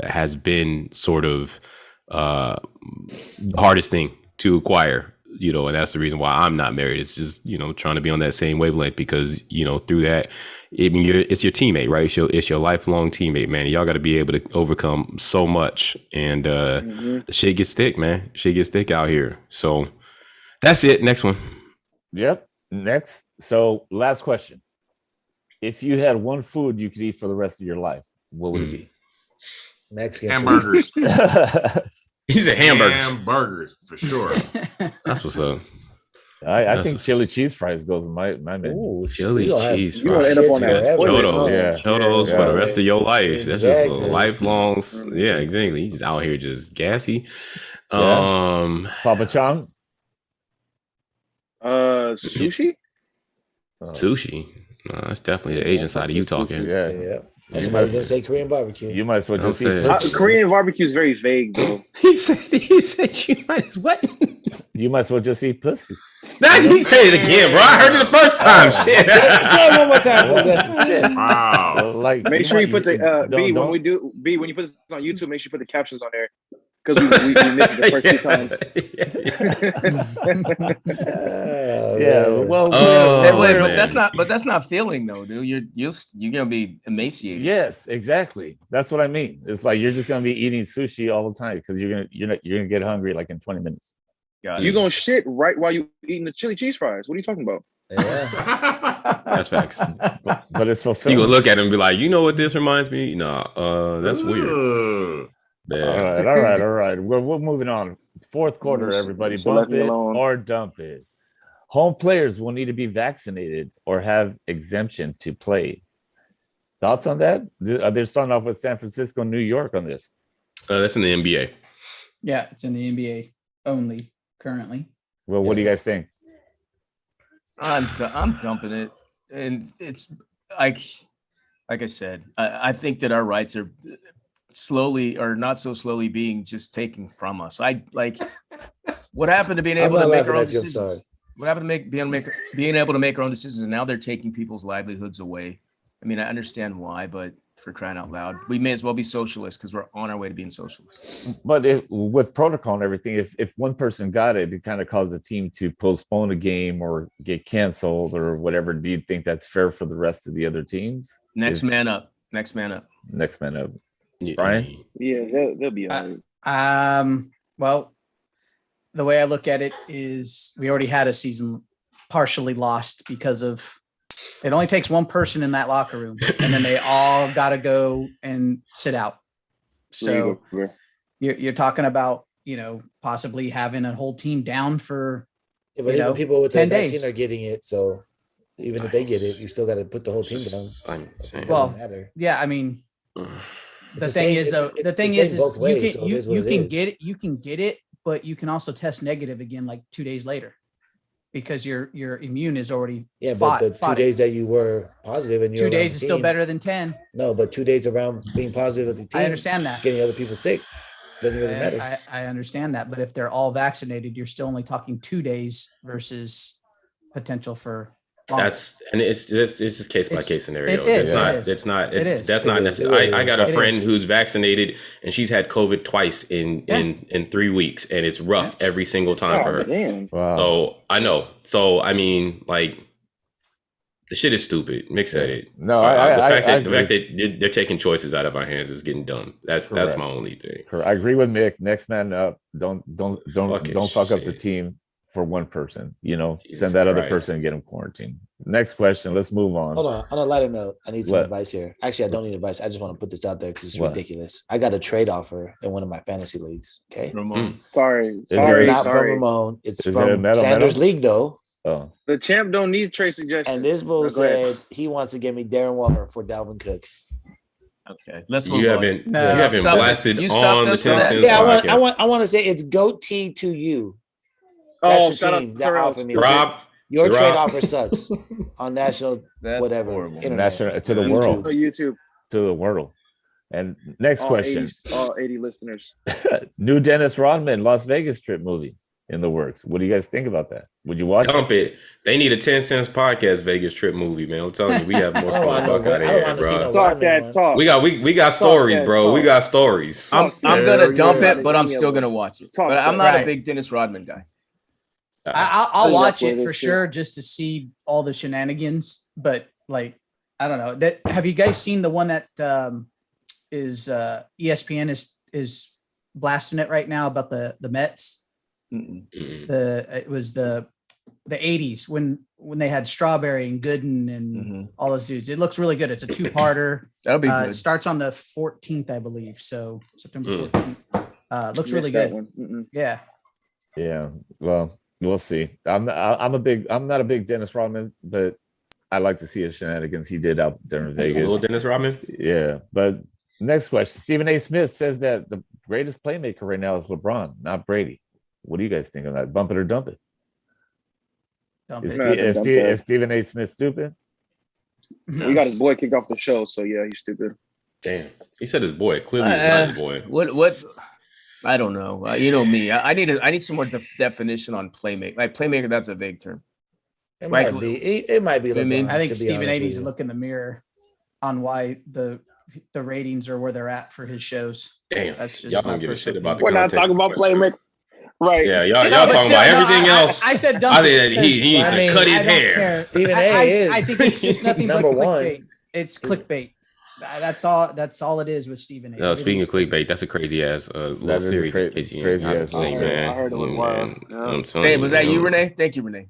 has been sort of the hardest thing to acquire, and that's the reason why I'm not married. It's just, trying to be on that same wavelength, because, through that, it's your teammate, right? It's your lifelong teammate, man. Y'all got to be able to overcome so much, and the shit gets thick, man. Shit gets thick out here. So that's it. Next one. Yep. Next. So last question. If you had one food you could eat for the rest of your life, what would it be? Mexican Hamburgers. He said hamburgers. Hamburgers for sure. That's what's up. I think chili cheese fries goes in my menu. Ooh, Chili cheese You're gonna end up on that Chodos, Yeah. Chodos for the rest of your life. That's just a Exactly. lifelong. Yeah, exactly. He's just out here just gassy. Papa Chong. Sushi. Sushi. No, that's definitely the Asian side of you talking. Yeah. Yeah. You Somebody's might, gonna say Korean barbecue. you might as well I'm just eat saying- pussy. Korean barbecue is very vague, though. He said you might as well. You might as well just eat pussy. Nah, he said it again, bro. I heard it the first time. Shit. Say it one more time. Wow. Like, Make sure you put the B don't- when you put this on YouTube. Make sure you put the captions on there, because we missed it the first 2 times. Yeah. Well, Oh, Wait, man. but that's not filling though, dude. You're gonna be emaciated. yes, exactly. That's what I mean. It's like you're just gonna be eating sushi all the time because you're gonna get hungry like in 20 minutes. Got it. You gonna shit right while you eating the chili cheese fries? What are you talking about? Yeah. That's facts. but it's You fulfilling. gonna look at him and be like, you know what this reminds me? Nah, that's weird. All Yeah. all right. We're moving on. Fourth quarter, everybody. So let Bump me it alone. or dump it. Home players will need to be vaccinated or have exemption to play. Thoughts on that? They're starting off with San Francisco, New York on this. That's in the NBA. Yeah, it's in the NBA only currently. Well, what do you guys think? I'm dumping it, and it's like I said, I think that our rights are slowly or not so slowly being just taken from us. I like what happened to being I'm able to not make our laughing own at you, I'm decisions. sorry. What happened to being able to make our own decisions, and now they're taking people's livelihoods away. I mean, I understand why, but for crying out loud, we may as well be socialists because we're on our way to being socialists. But with protocol and everything, if one person got it, it kind of caused the team to postpone a game or get canceled or whatever. Do you think that's fair for the rest of the other teams? Next If- man up. Next man up. Next man up. Yeah. Brian? Yeah, they'll be all right. Well, the way I look at it is we already had a season partially lost because of it only takes one person in that locker room and then they all got to go and sit out. There you So go, bro. you're talking about, possibly having a whole team down for, Yeah, but You even know, people with the 10 vaccine days. are getting it, so even if they get it, you still got to put the whole team down. I'm It saying. Well, doesn't matter. yeah, I mean, It's the the thing same- is though, it's the the thing same is both ways, you so can, it is what you it can is. get it, but you can also test negative again, like 2 days later because your immune is already Yeah, fought- but the fought 2 it. days that you were positive and you're 2 around days the is still team- better than 10. No, but 2 days around being positive with the team. I understand that. it's getting other people sick. Doesn't really matter. I understand that, but if they're all vaccinated, you're still only talking 2 days versus potential for longer. It's just case by It's- case scenario. it is, It's not. it is. It's not. It is. That's not It is. necessarily. It I got a is. friend It is. who's vaccinated and she's had COVID twice in 3 weeks, and it's rough every single time for Oh, her. damn. Wow. So I know. So I mean, like, the shit is stupid. Mick said it. No, The fact that they're taking choices out of our hands is getting dumb. That's Correct. my only thing. I agree with Mick. Next man up. Don't Fucking fuck up the shit. team for one person. Jesus Send that other Christ. person and get them quarantined. Next question. Let's move on. Hold on. On a lighter note, I need some What? advice here. Actually, I don't need advice. I just want to put this out there because it's What? ridiculous. I got a trade offer in one of my fantasy leagues. Okay. Ramon. Sorry. It's there- not from Sorry. Ramon. It's Is it a from metal, Sanders metal? League, though. Oh, The champ don't need trade suggestions. And this bull Go ahead. said he wants to give me Darren Waller for Dalvin Cook. Okay, let's move You on. haven't. No. You haven't Stop it. blasted You stopped on the us for 10 that. Cents Yeah, podcast. I want to say it's goatee to you. Oh, That's the shout out team to that Terrell. offered me. Rob, Your Rob. trade offer sucks on national That's whatever horrible. internet. national to the That's world, Oh, YouTube. to the world. And next All question: 80, all 80 listeners. new Dennis Rodman Las Vegas trip movie in the works. What do you guys think about that? Would you watch it? dump it. They need a 10 Cents podcast Vegas trip movie, man. I'm telling you, we have more I don't fun. want no- Fuck out I of don't here, want to see no bro. Talk Rodman that one. talk. We got stories, that bro. We talk. got stories. I'm Yeah, gonna yeah, dump yeah, it, but I'm yeah, still yeah. gonna watch it. Talk But I'm that. not a Right. big Dennis Rodman guy. I'll think watch that's what it it for is, too. sure just to see all the shenanigans. But like, I don't know. That have you guys seen the one that is ESPN is blasting it right now about the Mets? Mm-mm. Mm-mm. It was the 80s when they had Strawberry and Gooden and Mhm. all those dudes. It looks really good. It's a two-parter. That'll be It good. starts on the 14th, I believe. So September Mm. 14th. Looks Missed really that good. one. Mm-mm. Yeah. Yeah, well, we'll see. I'm not a big Dennis Rodman, but I like to see his shenanigans he did out there in Little Vegas. Dennis Rodman. Yeah, but next question: Stephen A. Smith says that the greatest playmaker right now is LeBron, not Brady. What do you guys think of that? Bump it or dump it? Dump Is, it. Nah, dump that. Is Stephen A. Smith stupid? We got his boy kicked off the show, so yeah, he's stupid. Damn. He said his boy. Clearly, it's not his boy. What? I don't know. You know me. I need some more definition on playmaker. Like playmaker, that's a vague term. It Right. might be. It might be. I mean, LeBron, I think to be Stephen honest A needs with to you. look in the mirror on why the ratings are where they're at for his shows. Damn. That's just Y'all my don't give a shit personal about the We're not context talking of the about question. playmaker. Right. Yeah, y'all No, but talking still, about no, everything else. I said dump I it think that he because needs I to mean, cut his I don't hair. care. Stephen I A. is I think it's just nothing but number one. clickbait. It's clickbait. That's all it is with Stephen A. No, speaking of Everything's clickbait, that's a crazy ass little That is a series. crazy in case you crazy ain't- ass hey, little man, I heard it was yeah, wild. man, Yeah. I'm telling Hey, you, was that you, know. Renee? Thank you, Renee.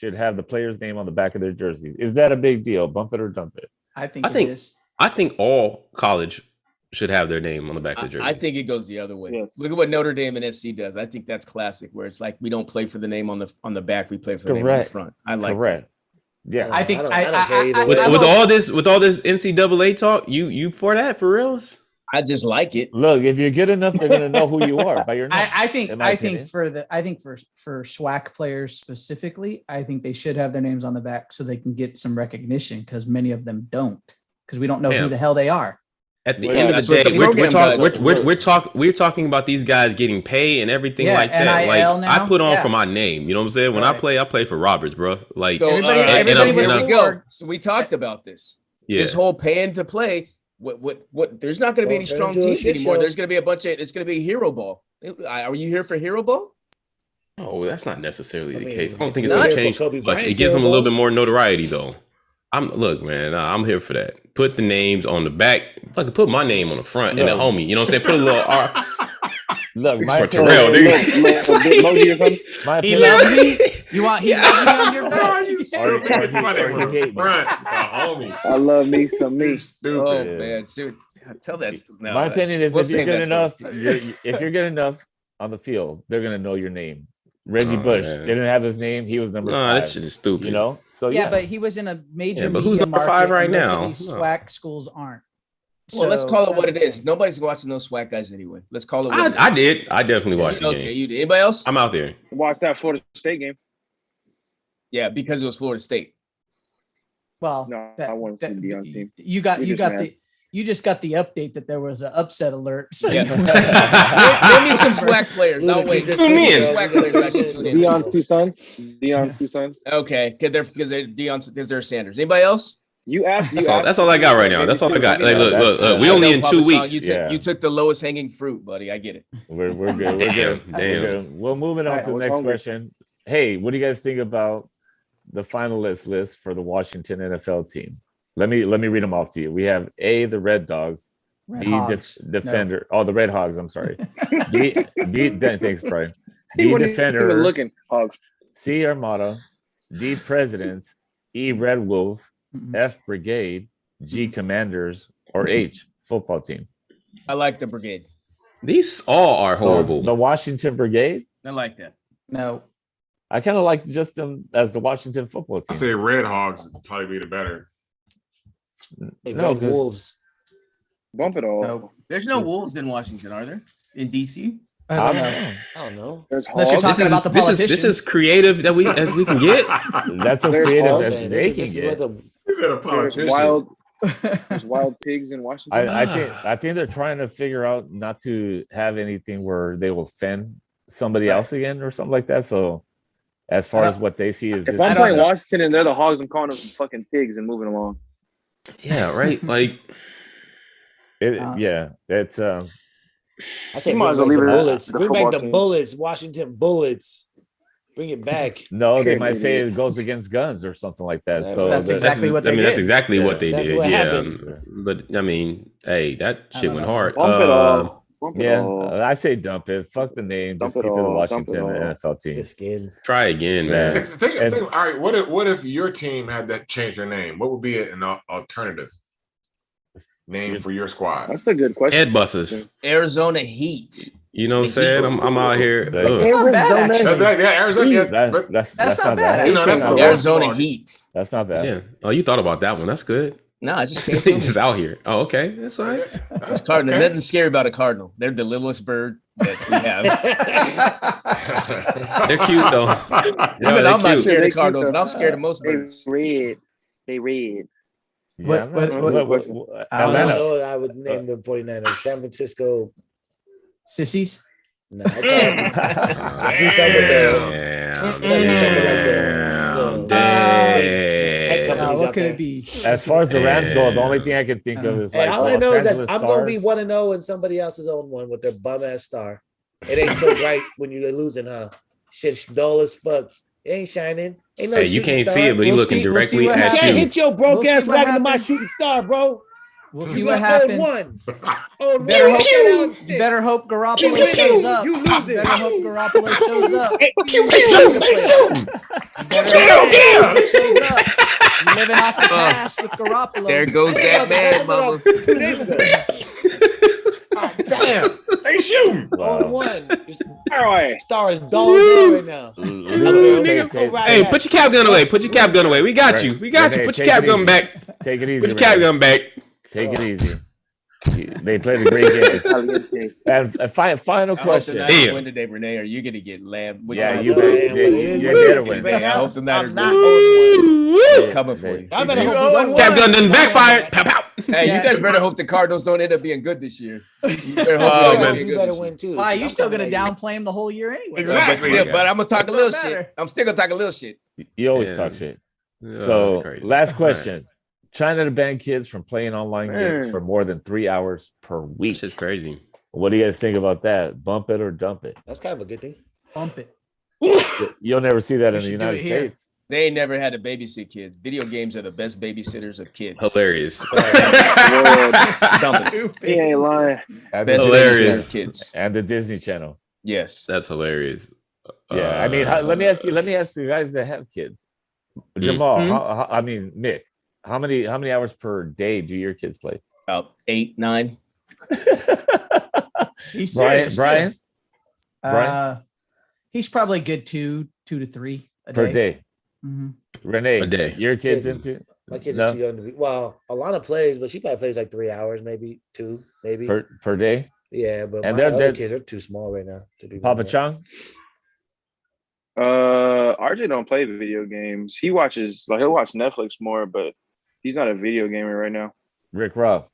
should have the player's name on the back of their jerseys. Is that a big deal? Bump it or dump it? I think I think- it is. I think all college should have their name on the back of the jersey. I think it goes the other way. Yes. Look at what Notre Dame and SC does. I think that's classic, where it's like we don't play for the name on the back, we play for the name on the Correct. front. I like Correct. Yeah. I think I don't care either with, way. with all this NCAA talk, you for that for reals? I just like it. Look, if you're good enough, they're gonna know who you are by your name. I think in my I opinion. think for SWAC players specifically, I think they should have their names on the back so they can get some recognition, because many of them don't, because we don't know Damn. who the hell they are. At the Well, end of that's the what day, the we're program guys talking we're talking about these guys getting paid and everything Yeah, like that. Like NIL now. I put on Yeah. for my name. You know what I'm saying? When I Right. play for Roberts, bro. Like So, Everybody- all everybody so was here we forward. go. So we talked about this. yeah. This whole paying to play. What? There's not going to be Don't any turn strong into a teams shit anymore. show. There's going to be a bunch of. It's going to be hero ball. Are you here for hero ball? Oh, that's not necessarily I the mean, case. I don't it's think it's not gonna for change Kobe much. It Bryant's gives them a little hero bit more notoriety though. Look, man, I'm here for that. Put the names on the back. Fucking put my name on the front and the No. homie. You know what I'm saying? Put a little R Look, my for opinion, Terrell, Little- nigga. little Bitmoji or something? my He opinion, loves me. You want he loves me on your Oh, back? you Or- stupid. or he- Put my name or he on the hate me. front, the homie. I love me some me. You stupid. Oh Yeah. man, dude, tell that. No, my opinion is we'll if you're save good that enough, story. if you're good enough on the field, they're gonna know your name. Reggie Oh, Bush, man. they didn't have his name. He was number Nah, 5. that shit is stupid. You know, so Yeah, but he was in a major Yeah, but who's media number market, 5 right and most now? of these No. SWAC schools aren't. Well, let's So call it that's what it the is. thing. Nobody's watching those SWAC guys anyway. Let's call it what it is. I did. I definitely watched the Okay, game. you did. Anybody else? I'm out there. Watch that Florida State game. Yeah, because it was Florida State. Well, No, I wanna see Deion's team. You got We you just got mad. the you just got the update that there was an upset alert. So Yeah. Give me some SWAC players. I'll wait. Tune Give me in. some SWAC players I should tune in. Deion's two sons. Deion's two sons. Okay, because they're Deion, because they're Sanders. Anybody else? You asked. That's all I got right now. That's all I got. Like, look, we I only know, in Papa 2 Song, weeks. You took the lowest hanging fruit, buddy. I get it. we're good. We're Damn, good. damn. We're good. Well, moving on Alright, to the I was next hungry. question. Hey, what do you guys think about the finalist list for the Washington NFL team? Let me read them off to you. We have A, the Red Dogs, Red B, Hogs. defender. Oh, the Red Hogs. I'm sorry. B, thanks, Brian. He B, wasn't even defenders. looking. Hogs. C, Armada. D, presidents. E, Red Wolves. Mhm. F, brigade. G, commanders. Or H, football team. I like the brigade. These all are horrible. The Washington Brigade. I like that. No. I kind of like just them as the Washington football I team. say Red Hogs would probably be the better. Hey, No, Red 'cause- Wolves. Bump it all. No. There's no wolves in Washington, are there? In DC? I I don't don't know. know. I don't know. There's Unless you're Hogs. talking about the this politicians. is creative that we as we can get. That's as There's creative Hogs. as Saying, they this can is get. what the- Is that a There's politician? there's wild pigs in Washington. I think they're trying to figure out not to have anything where they will offend somebody else again or something like that. So, as far as what they see is if this, I'm don't playing know. Washington and they're the Hogs, I'm calling them fucking pigs and moving along. Yeah, right. Like yeah, it's I say You might bring as well back leave the it at bullets. the Bring back football the team. bullets. Washington Bullets. Bring it back. no, they might say it goes against guns or something like that. Yeah, So That's that- exactly what I they mean, that's did. exactly Yeah. what they That's did. what Yeah, happened. but I mean, hey, that I shit don't went know. hard. Bump it all. Bump it Yeah, all. I say dump it. Fuck the name. Dump Just it keep it the all, Washington dump it all. NFL team. The skins. Try again, man. Yeah. Think, all right, what if your team had that change their name? What would be an alternative name for your squad? That's a good question. Head buses. Arizona Heat. You know what I'm saying? I'm out here. That- ugh. That's not bad, Arizona. actually. Yeah, Arizona. Yeah, That- but that's not not bad, bad. you know, that's Actually, not Arizona bad. Heat. That's not bad. Yeah. Oh, you thought about that one. That's good. No, I just came to Just out here. Oh, okay. That's all right. It's Cardinal. Okay. Nothing scary about a cardinal. They're the littlest bird that we have. They're cute though. Yeah, I'm they're not cute. scared They're of cardinals, cute, and I'm scared of most They birds. red. They red. Yeah, What- I'm what- not- what- I don't Atlanta. know. I would name them 49ers. San Francisco. Sissies. No, I can't. Do something with Damn. Do something like Damn. Tech Damn. companies what out could there. it be? As far as the Rams go, the only thing I can think of is Hey, like all I Los know is that Angeles I'm gonna be Stars. 1-0 and somebody else's own one with their bum ass star. It ain't so bright when you're losing, huh? Shit's dull as fuck. It ain't shining. Ain't no Hey, you shooting can't star. see it, but he's We'll looking see- we'll directly see what You at can't you. hit your broke We'll ass see what wagon to my happens. shooting star, bro. We'll You see got what happens. 0-1. Oh, You better no, hope- get out You sick. better hope You Garoppolo win. shows up. You losing. Better hope Garoppolo shows up. Hey, You better Damn, hope damn. Garoppolo shows up. You're living off the past with Garoppolo. There goes that man, mama. 2 days ago. Damn, they shooting. On Wow. one. All right. Star is dog right now. Hey, put your cap gun away. Put your cap gun away. We got you. We got you. Renee, Put your take cap it gun easy. back. Take it easy. Put your cap Renee. gun back. Take it easy. They played a great game. And final I hope question. the Niners Damn. win today, Renee, or you're gonna get lamb. Yeah, I you know I better- am, but it is you what it better is. win. Man, I hope the Niners I'm not win. on one. I'm coming for you. I better You hope owe we one. don't Cap win. gun done backfired. Pow pow. Hey, Yeah. you guys better hope the Cardinals don't end up being good this year. You better hope Oh, they man. don't be You good better this year. win too. Why you I'm still coming gonna at you. downplay him the whole year anyway? Exactly. But I'm gonna talk a Doesn't little matter. shit. I'm still gonna talk a little shit. You always Yeah. talk shit. Oh, So, that's crazy. last All question. China to ban kids from playing online games Man. for more than 3 hours per week. Shit's crazy. What do you guys think about that? Bump it or dump it? That's kind of a good thing. Bump it. You'll never see that We in the should do United it here. States. They ain't never had to babysit kids. Video games are the best babysitters of kids. Hilarious. Dump it. He ain't lying. And Best the, Hilarious. babysitter of kids. and the Disney Channel. Yes. That's hilarious. Yeah, I mean, let me ask you guys that have kids. Jamal, I mean, Nick, how many hours per day do your kids play? About 8, 9. He's Brian, serious. Brian, too. Brian? He's probably good 2 to 3 a per day. Mhm. Renee, A day. your kids Kids. into My kids No. are too young to be. Well, Alana plays, but she probably plays like 3 hours, maybe 2, maybe. per day? Yeah, but And my they're- other kids are too small right now to be. Papa doing that. Chung? RJ don't play video games. He watches he'll watch Netflix more, but he's not a video gamer right now. Rick Rob.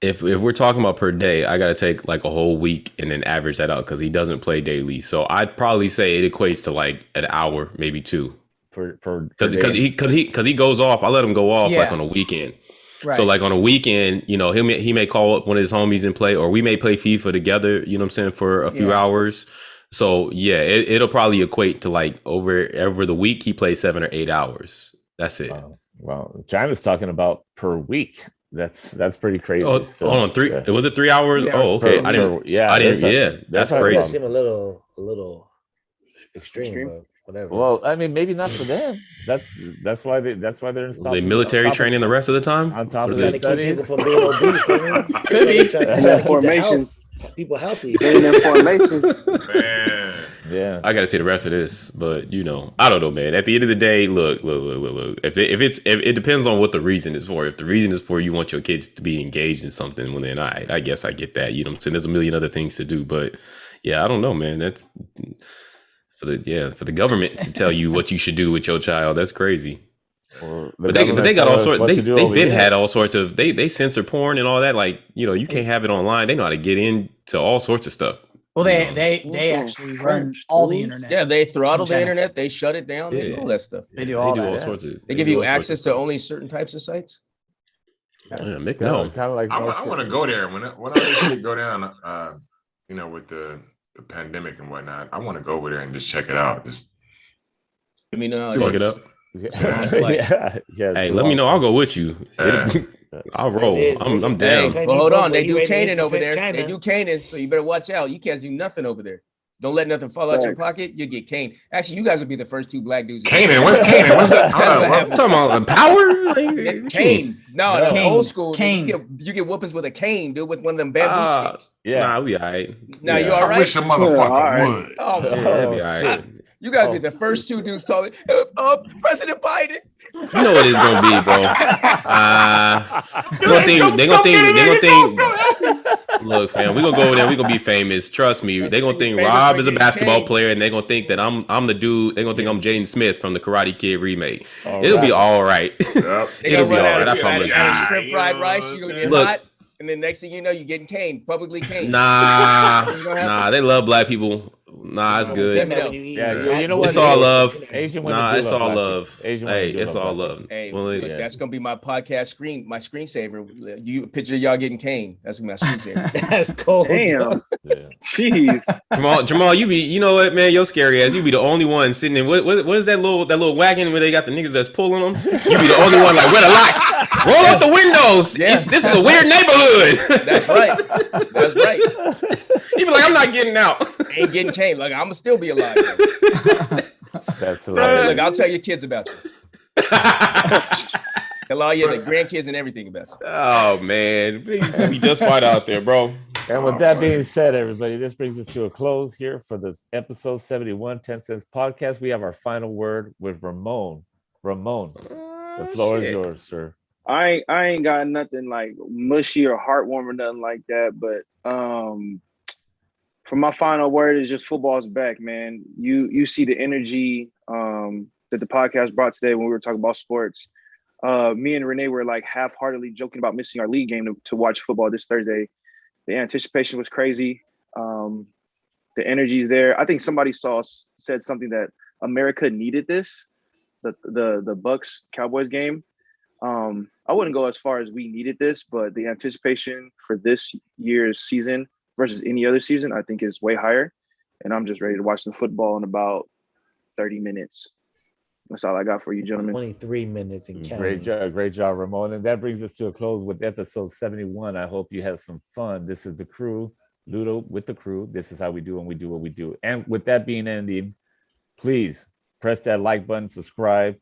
If we're talking about per day, I got to take like a whole week and then average that out because he doesn't play daily. So I'd probably say it equates to like an hour, maybe 2. Because he goes off. I let him go off like Yeah. on a weekend. Right. So like on a weekend, you know, he may call up one of his homies and play, or we may play FIFA together. You know what I'm saying, for a few Yeah. hours. So yeah, it'll probably equate to like over the week he plays 7 or 8 hours. That's it. Well, China's talking about per week. That's pretty crazy. Oh, So, hold on, 3. yeah. Was it 3 hours? Yeah, Oh, okay. I didn't. Yeah, I didn't. they're Yeah, talking- that's they're It talking crazy. does seem a little extreme, Extreme? but whatever. Well, I mean, maybe not for them. That's why they're in The military training the rest of the time. on top What of is their trying to keep studies. people from being obese. I mean, Could be. Trying to keep the Formations. people healthy. In them formations. Man. Yeah. I got to see the rest of this, but you know, I don't know, man. At the end of the day, look. If it depends on what the reason is for. If the reason is for you want your kids to be engaged in something, well then I guess I get that. You know what I'm saying? There's a million other things to do, but yeah, I don't know, man. That's for the government to tell you what you should do with your child. That's crazy. Or the But they government got all tells us sorts. what They to do they've over been here. had all sorts of. They censor porn and all that. Like, you know, you can't have it online. They know how to get into all sorts of stuff. Well, Yeah. they actually run all the internet. Yeah, they throttle the China. internet. They shut it down. They do Yeah. all that stuff. They do all that. all Yeah. sorts of. They give do you all sorts access of to stuff. only certain types of sites. Yeah, make Kind no. of like I want to go there when all this shit go down. With the pandemic and whatnot. I want to go over there and just check it out. Just I mean, see Fuck what- it up. yeah. Hey, let me know. I'll go with you. I'll roll. It is, I'm but down. Hey, Well, hold on. They You do ready to Canaan hit over there. China. They do Canaan, so you better watch out. You can't do nothing over there. Don't let nothing fall out your Facts. pocket. You get caned. Actually, you guys would be the first 2 black dudes. Canaan. What's Canaan? What's that? That's what What? happened. Talking about power? Cane. No, the Cane. old school. Cane. You get whoopings with a cane, dude, with one of them bamboo sticks. Yeah. Nah, we all right. Now you Yeah. all I right? wish a motherfucker all right. would. Oh, Yeah, man. that'd be all shit. right. You guys be Oh. the first 2 dudes talking. President Biden. You know what it's gonna be, bro. They gonna think. Look, fam, we gonna go over there. We gonna be famous. Trust me. They gonna think Famous Rob for is a getting basketball paid. player, and they gonna think that I'm the dude. They gonna think I'm Jaden Smith from the Karate Kid remake. All It'll be right. all right. Yep. They It'll gonna be run all out right. I of promise. Yeah. shrimp fried rice. You're gonna get Look. hot, and then next thing you know, you're getting caned, publicly caned. Nah, You gonna have nah. They love black people. Nah, it's Say good. that when you eat. Yeah, you know what? It's all love. Asian women Nah, do it's love all black love. people. Asian women Hey, do it's love all black love. Hey, Well, look, yeah. that's gonna be my podcast my screensaver. You picture of y'all getting caned. That's gonna be my screensaver. That's cold. Damn. Yeah. Jeez. Jamal, you know what, man? Your scary ass. You be the only one sitting in. What is that little wagon where they got the niggas that's pulling them? You be the only one like, where the locks? Roll up the windows. Yeah. This is a weird neighborhood. That's right. That's right. You be like, I'm not getting out. Ain't getting caned. Like I'ma still be alive. That's Look, hilarious. I'll tell your kids about you. Allow you the grandkids and everything, best. Oh man, we just fight out there, bro. And with that being said, everybody, this brings us to a close here for this episode 71 10 Cents podcast. We have our final word with Ramon. Ramon, the floor is yours, sir. I ain't got nothing like mushy or heartwarming or nothing like that. But for my final word is just football's back, man. You see the energy that the podcast brought today when we were talking about sports. Me and Renee were like half-heartedly joking about missing our league game to watch football this Thursday. The anticipation was crazy. The energy's there. I think somebody said something that America needed this. The Bucks Cowboys game. I wouldn't go as far as we needed this, but the anticipation for this year's season versus any other season, I think, is way higher. And I'm just ready to watch some football in about 30 minutes. That's all I got for you, gentlemen. 23 minutes and counting. Great job, Ramon. And that brings us to a close with episode 71. I hope you have some fun. This is the crew, Ludo with the crew. This is how we do when we do what we do. And with that being ending, please press that like button, subscribe,